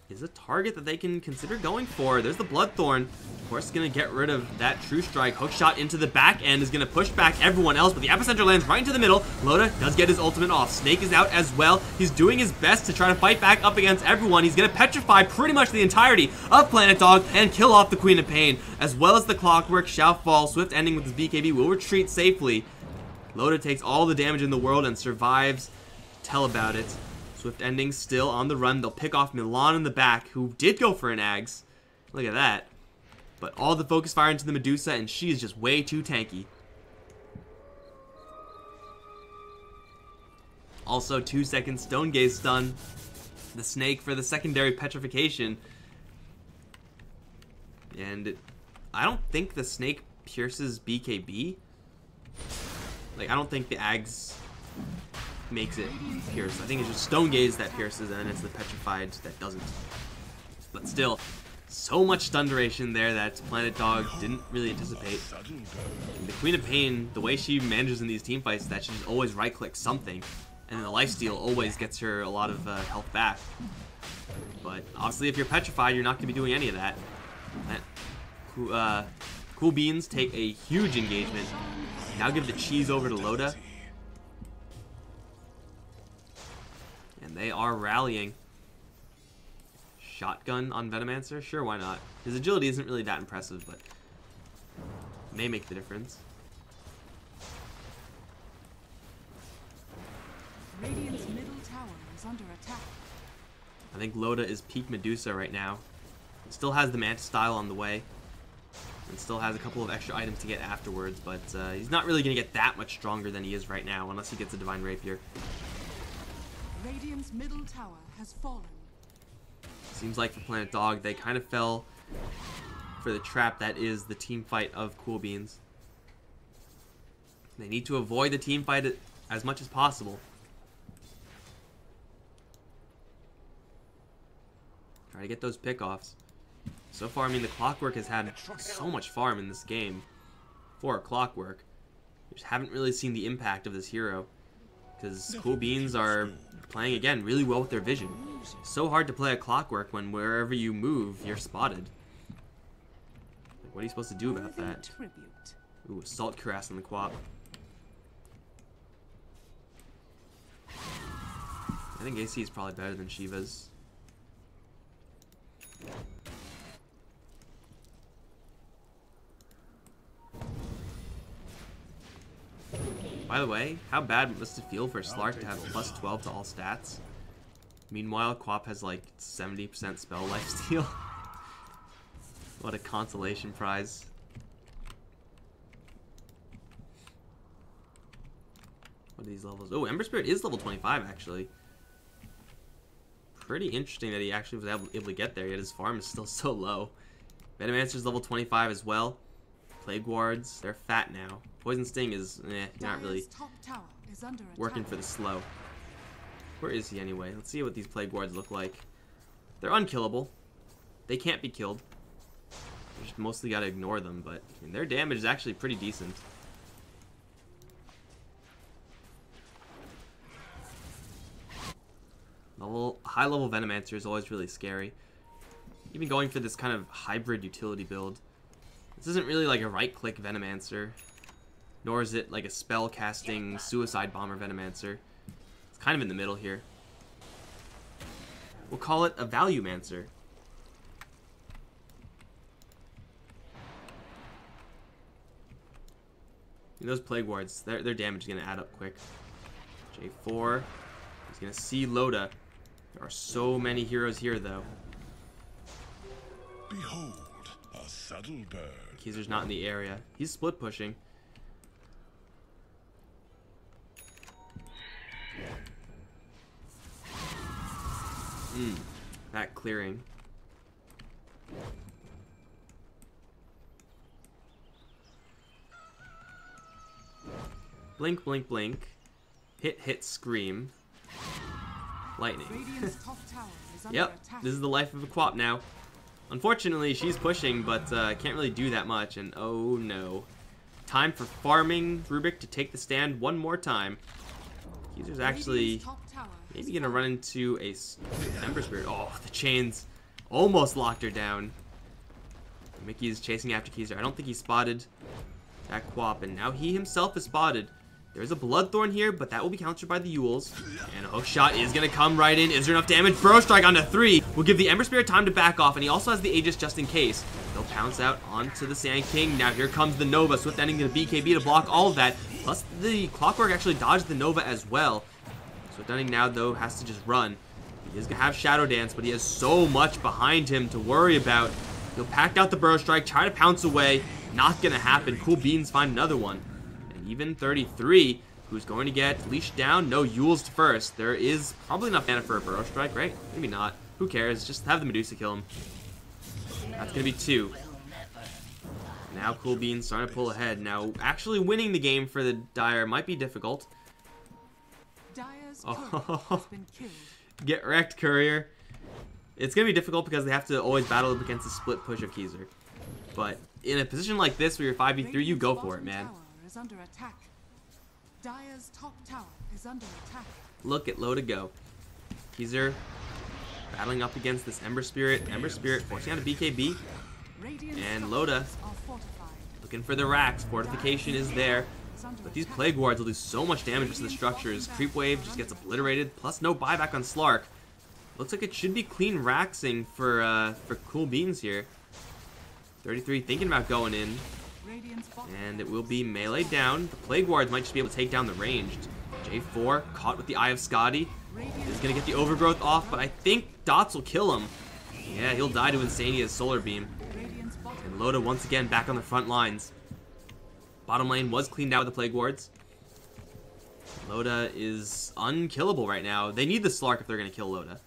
is a target that they can consider going for. There's the Bloodthorn. Of course, going to get rid of that True Strike. Hookshot into the back end is going to push back everyone else, but the Epicenter lands right into the middle. Loda does get his ultimate off. Snake is out as well. He's doing his best to try to fight back up against everyone. He's going to petrify pretty much the entirety of Planet Dog and kill off the Queen of Pain, as well as the Clockwork shall fall. Swift Ending with his BKB will retreat safely. Loda takes all the damage in the world and survives. Tell about it. Swift Ending still on the run. They'll pick off Milan in the back, who did go for an Ags. Look at that. But all the focus fire into the Medusa, and she is just way too tanky. Also, 2-second Stone Gaze stun. The Snake for the secondary petrification. And I don't think the Snake pierces BKB. Like, I don't think the Ags makes it pierce. I think it's just Stone Gaze that pierces, and then it's the Petrified that doesn't. But still, so much stun duration there that Planet Dog didn't really anticipate. And the Queen of Pain, the way she manages in these team fights is that she just always right-clicks something, and then the lifesteal always gets her a lot of health back. But obviously, if you're petrified, you're not going to be doing any of that. Cool Beans take a huge engagement. Now give the cheese over to Loda. And they are rallying. Shotgun on Venomancer? Sure, why not? His agility isn't really that impressive, but may make the difference. Radiant's middle tower is under attack. I think Loda is peak Medusa right now. Still has the Manta style on the way. And still has a couple of extra items to get afterwards, but he's not really going to get that much stronger than he is right now, unless he gets a Divine Rapier. Radiant's middle tower has fallen. Seems like for Planet Dog, they kind of fell for the trap that is the team fight of Cool Beans. They need to avoid the team fight as much as possible. Try to get those pickoffs. So far, I mean, the Clockwork has had so much farm in this game. For a Clockwork. We just haven't really seen the impact of this hero. Because Cool Beans are playing, again, really well with their vision. So hard to play a Clockwork when wherever you move, you're spotted. Like, what are you supposed to do about that? Ooh, Assault Cuirass on the Quap. I think AC is probably better than Shiva's. By the way, how bad must it feel for Slark to have plus 12 to all stats? Meanwhile, Quap has like 70% spell lifesteal. What a consolation prize. What are these levels? Oh, Ember Spirit is level 25 actually. Pretty interesting that he actually was able to get there, yet his farm is still so low. Venomancer's level 25 as well. Plague Wards, they're fat now. Poison Sting is, not really working for the slow. Where is he anyway? Let's see what these Plague Wards look like. They're unkillable. They can't be killed. You just mostly gotta ignore them, but I mean, their damage is actually pretty decent. High-level Venomancer is always really scary. Even going for this kind of hybrid utility build. This isn't really like a right-click Venomancer, nor is it like a spell-casting Suicide Bomber Venomancer. It's kind of in the middle here. We'll call it a Value-mancer. And those Plague Wards, their damage is going to add up quick. J4. He's going to see Loda. There are so many heroes here, though. Behold, a subtle bird. Keezer's not in the area. He's split pushing. That clearing. Blink, blink, blink. Hit, hit, scream. Lightning. Yep, this is the life of a Quap now. Unfortunately, she's pushing, but can't really do that much, and oh no. Time for farming Rubik to take the stand one more time. Keezer's actually maybe gonna run into a Ember Spirit. Oh, the chains almost locked her down. Mickey's chasing after Keezer. I don't think he spotted that Quap, and now he himself is spotted. There's a Bloodthorn here, but that will be countered by the Yules. And a hook shot is going to come right in. Is there enough damage? Burrow Strike onto 3 will give the Ember Spirit time to back off, and he also has the Aegis just in case. They'll pounce out onto the Sand King. Now here comes the Nova. Swift Ending to the BKB to block all of that. Plus the Clockwork actually dodged the Nova as well. Swift Ending now, though, has to just run. He is going to have Shadow Dance, but he has so much behind him to worry about. He'll pack out the Burrow Strike, try to pounce away. Not going to happen. Cool Beans find another one. And even 33... Who's going to get leashed down? No, Yules first. There is probably enough mana for a Burrow Strike, right? Maybe not. Who cares? Just have the Medusa kill him. That's going to be 2. Now Cool Beans starting to pull ahead. Now, actually winning the game for the Dire might be difficult. Oh, get wrecked, Courier. It's going to be difficult because they have to always battle up against the split push of Keezer. But in a position like this where you're 5v3, you go for it, man. Dire's top tower is under attack. Look at Loda go. Keezer battling up against this Ember Spirit. Ember Spirit forcing out a BKB. And Loda looking for the racks. Fortification is there. But these Plague Wards will do so much damage to the structures. Creep Wave just gets obliterated. Plus no buyback on Slark. Looks like it should be clean raxing for Cool Beans here. 33 thinking about going in. Radiant's bottom And it will be melee down. The Plague Wards might just be able to take down the ranged. J4 caught with the Eye of Scotty. Is going to get the Overgrowth off, but I think Dots will kill him. Yeah, he'll die to Insania's Solar Beam. Radiant's bottom And Loda once again back on the front lines. Bottom lane was cleaned out with the Plague Wards. Loda is unkillable right now. They need the Slark if they're going to kill Loda.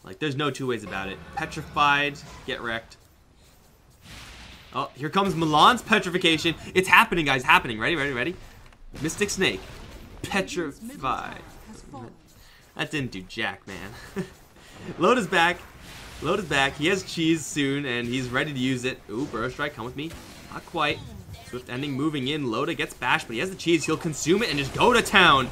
Like, there's no two ways about it. Petrified, get wrecked. Oh, here comes Milan's Petrification. It's happening, guys. Happening. Ready, ready, ready. Mystic Snake. Petrified. has fallen. That didn't do jack, man. Loda's back. Loda's back. He has cheese soon, and he's ready to use it. Ooh, Burrow Strike, come with me. Not quite. Swift Ending moving in. Loda gets bashed, but he has the cheese. He'll consume it and just go to town.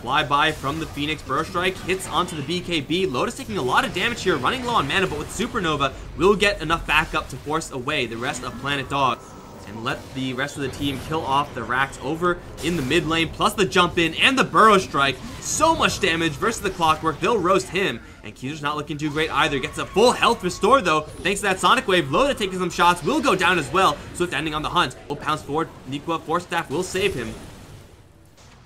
Fly by from the Phoenix. Burrow Strike hits onto the BKB. Loda's taking a lot of damage here, running low on mana, but with Supernova, will get enough backup to force away the rest of Planet Dog and let the rest of the team kill off the Rax over in the mid lane, plus the jump in and the Burrow Strike. So much damage versus the Clockwork. They'll roast him, and Keezer's not looking too great either. Gets a full health restore, though, thanks to that Sonic Wave. Loda taking some shots, will go down as well. Swift Ending on the hunt. Will pounce forward. Nikwa Force Staff will save him.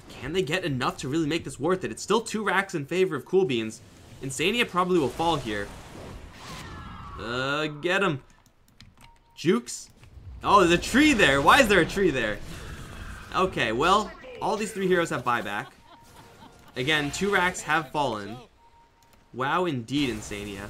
Can they get enough to really make this worth it? It's still 2 racks in favor of Cool Beans. Insania probably will fall here. Get him. Jukes. Oh, there's a tree there. Why is there a tree there? Okay, well, all these 3 heroes have buyback. Again, 2 racks have fallen. Wow, indeed, Insania.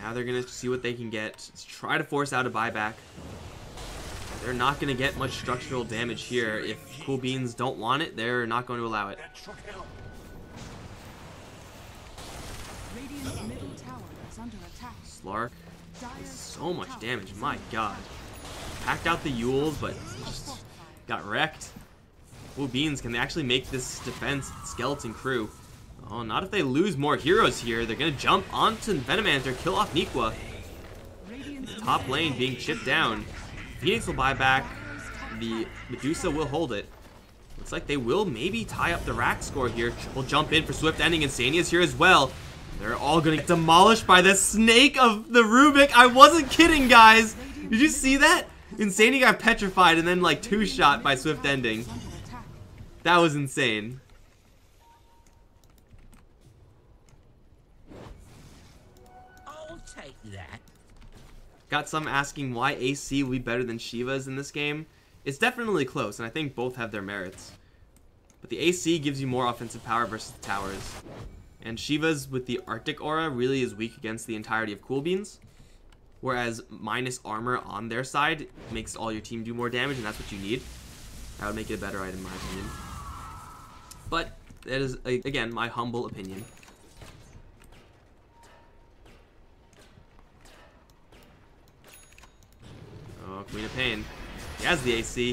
Now they're going to see what they can get. Let's try to force out a buyback. They're not going to get much structural damage here. If Cool Beans don't want it, they're not going to allow it. Radiant's middle tower is under attack. Slark. Dire's So much tower damage. is My under god. Packed out the Yules, but just attack. got wrecked. Cool Beans, can they actually make this defense Skeleton Crew? Oh, not if they lose more heroes here. They're going to jump onto Venomancer, kill off Nikwa. Radiant's Top lane being chipped down. Phoenix will buy back. The Medusa will hold it. Looks like they will maybe tie up the rack score here. We'll jump in for Swift Ending. Insania's here as well. They're all going to get demolished by the snake of the Rubik. I wasn't kidding, guys. Did you see that? Insania got petrified and then like 2-shot by Swift Ending. under attack. That was insane. I'll take that. Got some asking why AC will be better than Shiva's in this game. It's definitely close, and I think both have their merits. But the AC gives you more offensive power versus the towers. And Shiva's with the Arctic Aura really is weak against the entirety of Cool Beans. Whereas minus armor on their side makes all your team do more damage, and that's what you need. That would make it a better item in my opinion. But that is, again, my humble opinion. Oh, Queen of Pain. He has the AC.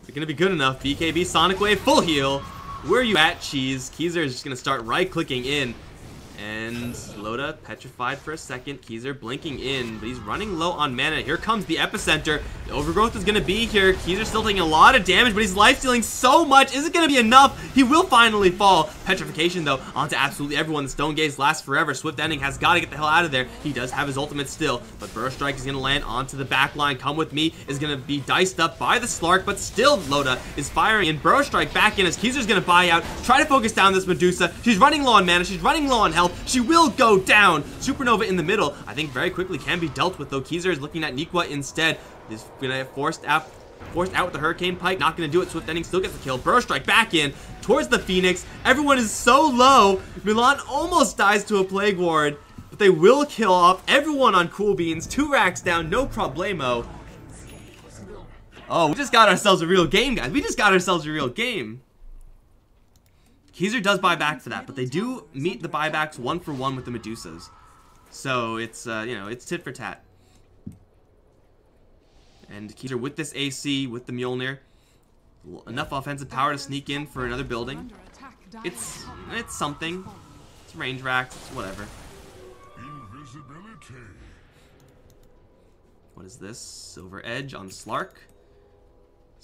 Is it going to be good enough? BKB, Sonic Wave, full heal. Where are you at, Cheese? Keezer is just going to start right-clicking in. And Loda petrified for a second. Keezer blinking in, but he's running low on mana. Here comes the epicenter. The overgrowth is going to be here. Keezer's still taking a lot of damage, but he's life-stealing so much. Is it going to be enough? He will finally fall. Petrification, though, onto absolutely everyone. The Stone Gaze lasts forever. Swift Ending has got to get the hell out of there. He does have his ultimate still, but Burrow Strike is going to land onto the back line. Come with me is going to be diced up by the Slark, but still Loda is firing, and Burrow Strike back in as Keezer's going to buy out. Try to focus down this Medusa. She's running low on mana. She's running low on health. She will go down. Supernova in the middle, I think very quickly can be dealt with, though. Keezer is looking at Nikwa instead. He's gonna get forced out with the Hurricane Pike. Not gonna do it. Swift Ending still gets the kill. Burrow Strike back in towards the Phoenix. Everyone is so low. Milan almost dies to a Plague Ward, but they will kill off everyone on Cool Beans. 2 racks down, no problemo. Oh, we just got ourselves a real game, guys. We just got ourselves a real game. Keezer does buy back for that, but they do meet the buybacks 1-for-1 with the Medusas. So it's, you know, it's tit for tat. And Keezer with this AC, with the Mjolnir, enough offensive power to sneak in for another building. Under attack. It's something. It's range racks, it's whatever. Invisibility. What is this? Silver Edge on Slark.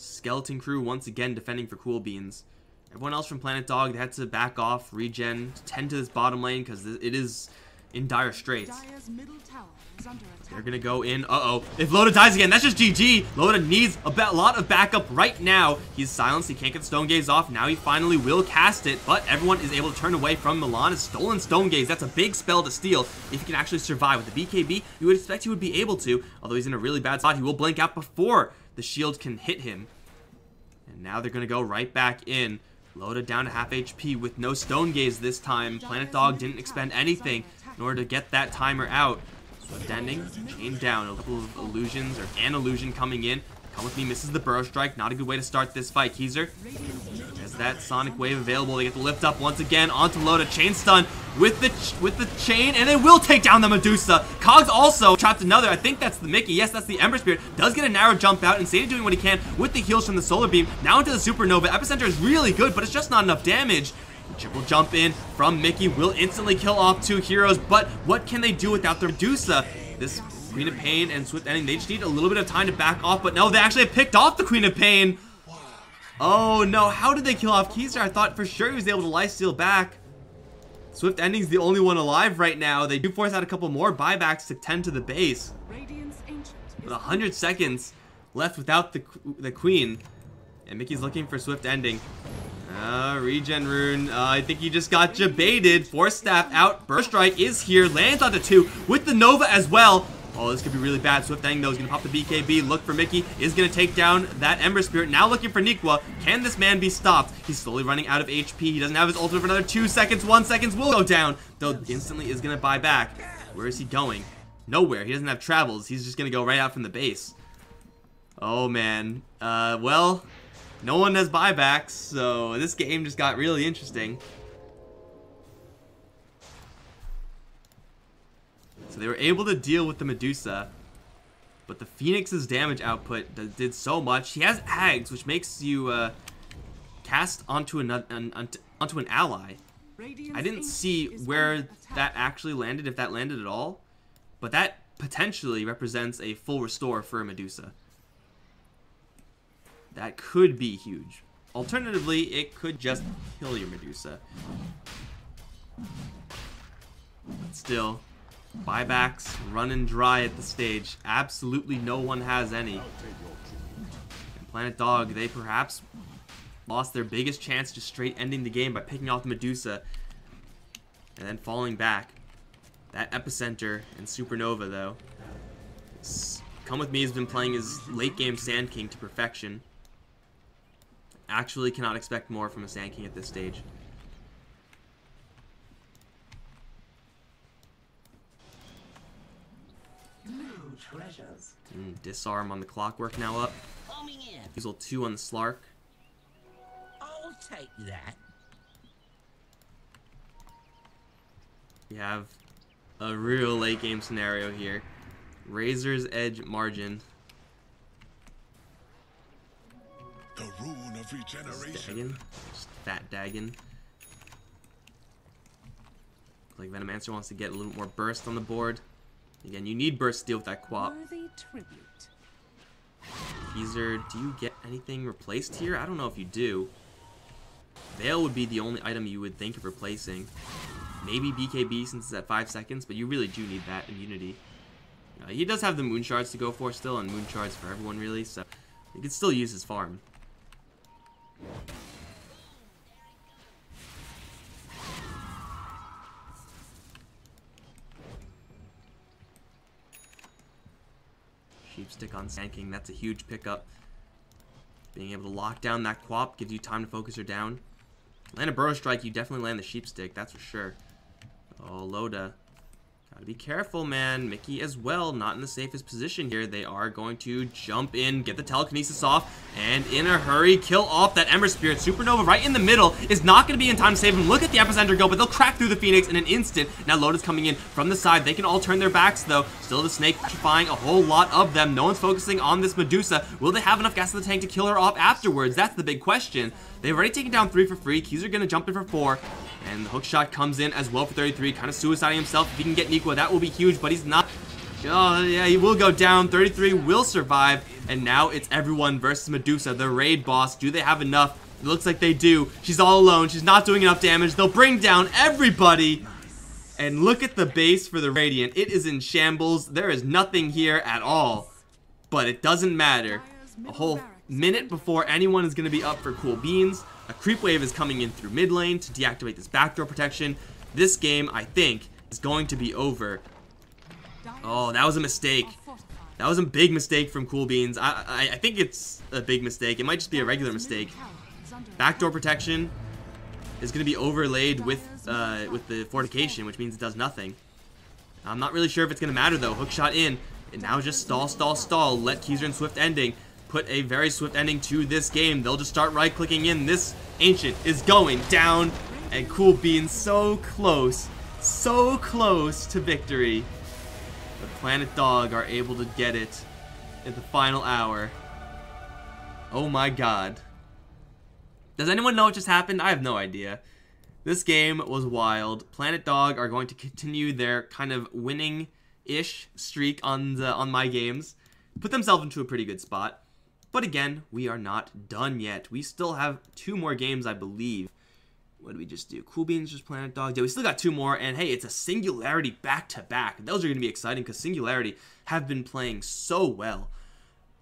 skeleton crew once again defending for Cool Beans. Everyone else from Planet Dog, they had to back off, regen, tend to this bottom lane because it is in dire straits. Dire's middle tower is under attack. They're gonna go in. Uh-oh. If Loda dies again, that's just GG. Loda needs a lot of backup right now. He's silenced. He can't get Stone Gaze off. Now he finally will cast it, but everyone is able to turn away from Milan. It's stolen Stone Gaze. That's a big spell to steal. If he can actually survive with the BKB, you would expect he would be able to. Although he's in a really bad spot, he will blink out before the shield can hit him. And now they're gonna go right back in. Loda down to half HP with no Stone Gaze this time. Planet Dog didn't expend anything in order to get that timer out. Swift ending, chain down. A couple of illusions, or an illusion coming in. Come with me, misses the Burrow Strike. Not a good way to start this fight. Keezer has that Sonic Wave available. They get the lift up once again onto Loda. Chain stun with the chain, and it will take down the Medusa. Cogs also trapped another. I think that's the Mickey. Yes, that's the Ember Spirit. Does get a narrow jump out. Insane doing what he can with the heals from the Solar Beam. Now into the Supernova. Epicenter is really good, but it's just not enough damage. Triple jump in from Mickey will instantly kill off 2 heroes, but what can they do without the Medusa? This Queen of Pain and Swift Ending, they just need a little bit of time to back off, but no, they actually have picked off the Queen of Pain. Oh no, how did they kill off Keezer? I thought for sure he was able to lifesteal back. Swift Ending's the only one alive right now. They do force out a couple more buybacks to tend to the base. But 100 seconds left without the Queen. And Mickey's looking for Swift Ending. Regen rune. I think he just got baited. Force Staff out. Burst Strike is here. Lands onto 2 with the Nova as well. Oh, this could be really bad. Swift Ending, though, is going to pop the BKB. Look for Mickey. Is going to take down that Ember Spirit. Now looking for Nikwa. Can this man be stopped? He's slowly running out of HP. He doesn't have his ultimate for another 2 seconds. 1 second will go down. Though instantly is going to buy back. Where is he going? Nowhere. He doesn't have travels. He's just going to go right out from the base. Oh, man. Well, no one has buybacks, so this game just got really interesting. So they were able to deal with the Medusa, but the Phoenix's damage output did so much. He has Ags, which makes you cast onto an ally. I didn't see where that actually landed, if that landed at all, but that potentially represents a full restore for a Medusa. That could be huge. Alternatively, it could just kill your Medusa. But still, buybacks running dry at the stage. Absolutely no one has any. And Planet Dog, they perhaps lost their biggest chance to straight ending the game by picking off the Medusa and then falling back. That Epicenter and Supernova, though. Come With Me has been playing his late game Sand King to perfection. Actually cannot expect more from a Sand King at this stage. Disarm on the Clockwork now up. Diesel 2 on the Slark. I'll take that. We have a real late game scenario here. Razor's Edge Margin. The rune of regeneration. Dagon. Just fat Dagon. Like Venomancer wants to get a little more burst on the board. Again, you need burst to deal with that Quap. Keezer, do you get anything replaced here? I don't know if you do. Veil would be the only item you would think of replacing. Maybe BKB since it's at 5 seconds, but you really do need that immunity. He does have the Moon Shards to go for still, and Moon Shards for everyone really, so he could still use his farm. Sheepstick on Sand King, that's a huge pickup. Being able to lock down that Quap gives you time to focus her down. Land a Burrow Strike, you definitely land the Sheepstick, that's for sure. Oh, Loda. Gotta be careful, man. Mickey as well, not in the safest position here. They are going to jump in, get the telekinesis off, and in a hurry, kill off that Ember Spirit. Supernova right in the middle is not going to be in time to save him. Look at the Epicenter go, but they'll crack through the Phoenix in an instant. Now Loda's coming in from the side. They can all turn their backs, though. Still the Snake petrifying a whole lot of them. No one's focusing on this Medusa. Will they have enough gas in the tank to kill her off afterwards? That's the big question. They've already taken down 3 for free. Keezer going to jump in for 4. And the hook shot comes in as well for 33. Kind of suiciding himself. If he can get Nikwa, that will be huge, but he's not Oh, yeah, he will go down. 33 will survive. And now it's everyone versus Medusa, the raid boss. Do they have enough? It looks like they do. She's all alone. She's not doing enough damage. They'll bring down everybody. And look at the base for the Radiant. It is in shambles. There is nothing here at all. But it doesn't matter. A whole minute before anyone is going to be up for cool beans, a creep wave is coming in through mid lane to deactivate this backdoor protection. This game, I think, is going to be over. Oh, that was a mistake. That was a big mistake from Cool Beans. I think it's a big mistake. It might just be a regular mistake. Backdoor protection is going to be overlaid with the fortification, which means it does nothing. I'm not really sure if it's going to matter, though. Hookshot in. And now just stall, stall, stall. Let Keyser and Swift ending. Put a very swift ending to this game. They'll just start right-clicking in. This Ancient is going down. And Cool Beans so close to victory. The Planet Dog are able to get it in the final hour. Oh my god. Does anyone know what just happened? I have no idea. This game was wild. Planet Dog are going to continue their kind of winning-ish streak on my games. Put themselves into a pretty good spot. But again, we are not done yet. We still have 2 more games, I believe. What did we just do? Cool Beans just Planet Dog. Yeah, we still got 2 more. And hey, it's a Singularity back-to-back. Those are going to be exciting because Singularity have been playing so well.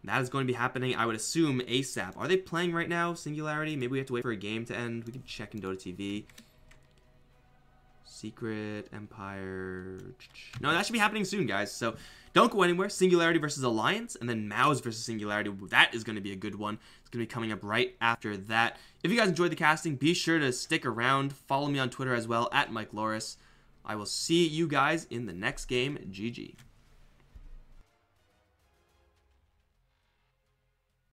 That is going to be happening, I would assume, ASAP. Are they playing right now, Singularity? Maybe we have to wait for a game to end. We can check in Dota TV. Secret Empire. No, that should be happening soon, guys. So don't go anywhere. Singularity versus Alliance, and then Mouse versus Singularity. That is going to be a good one. It's going to be coming up right after that. If you guys enjoyed the casting, be sure to stick around. Follow me on Twitter as well, @Mike Loris. I will see you guys in the next game. GG.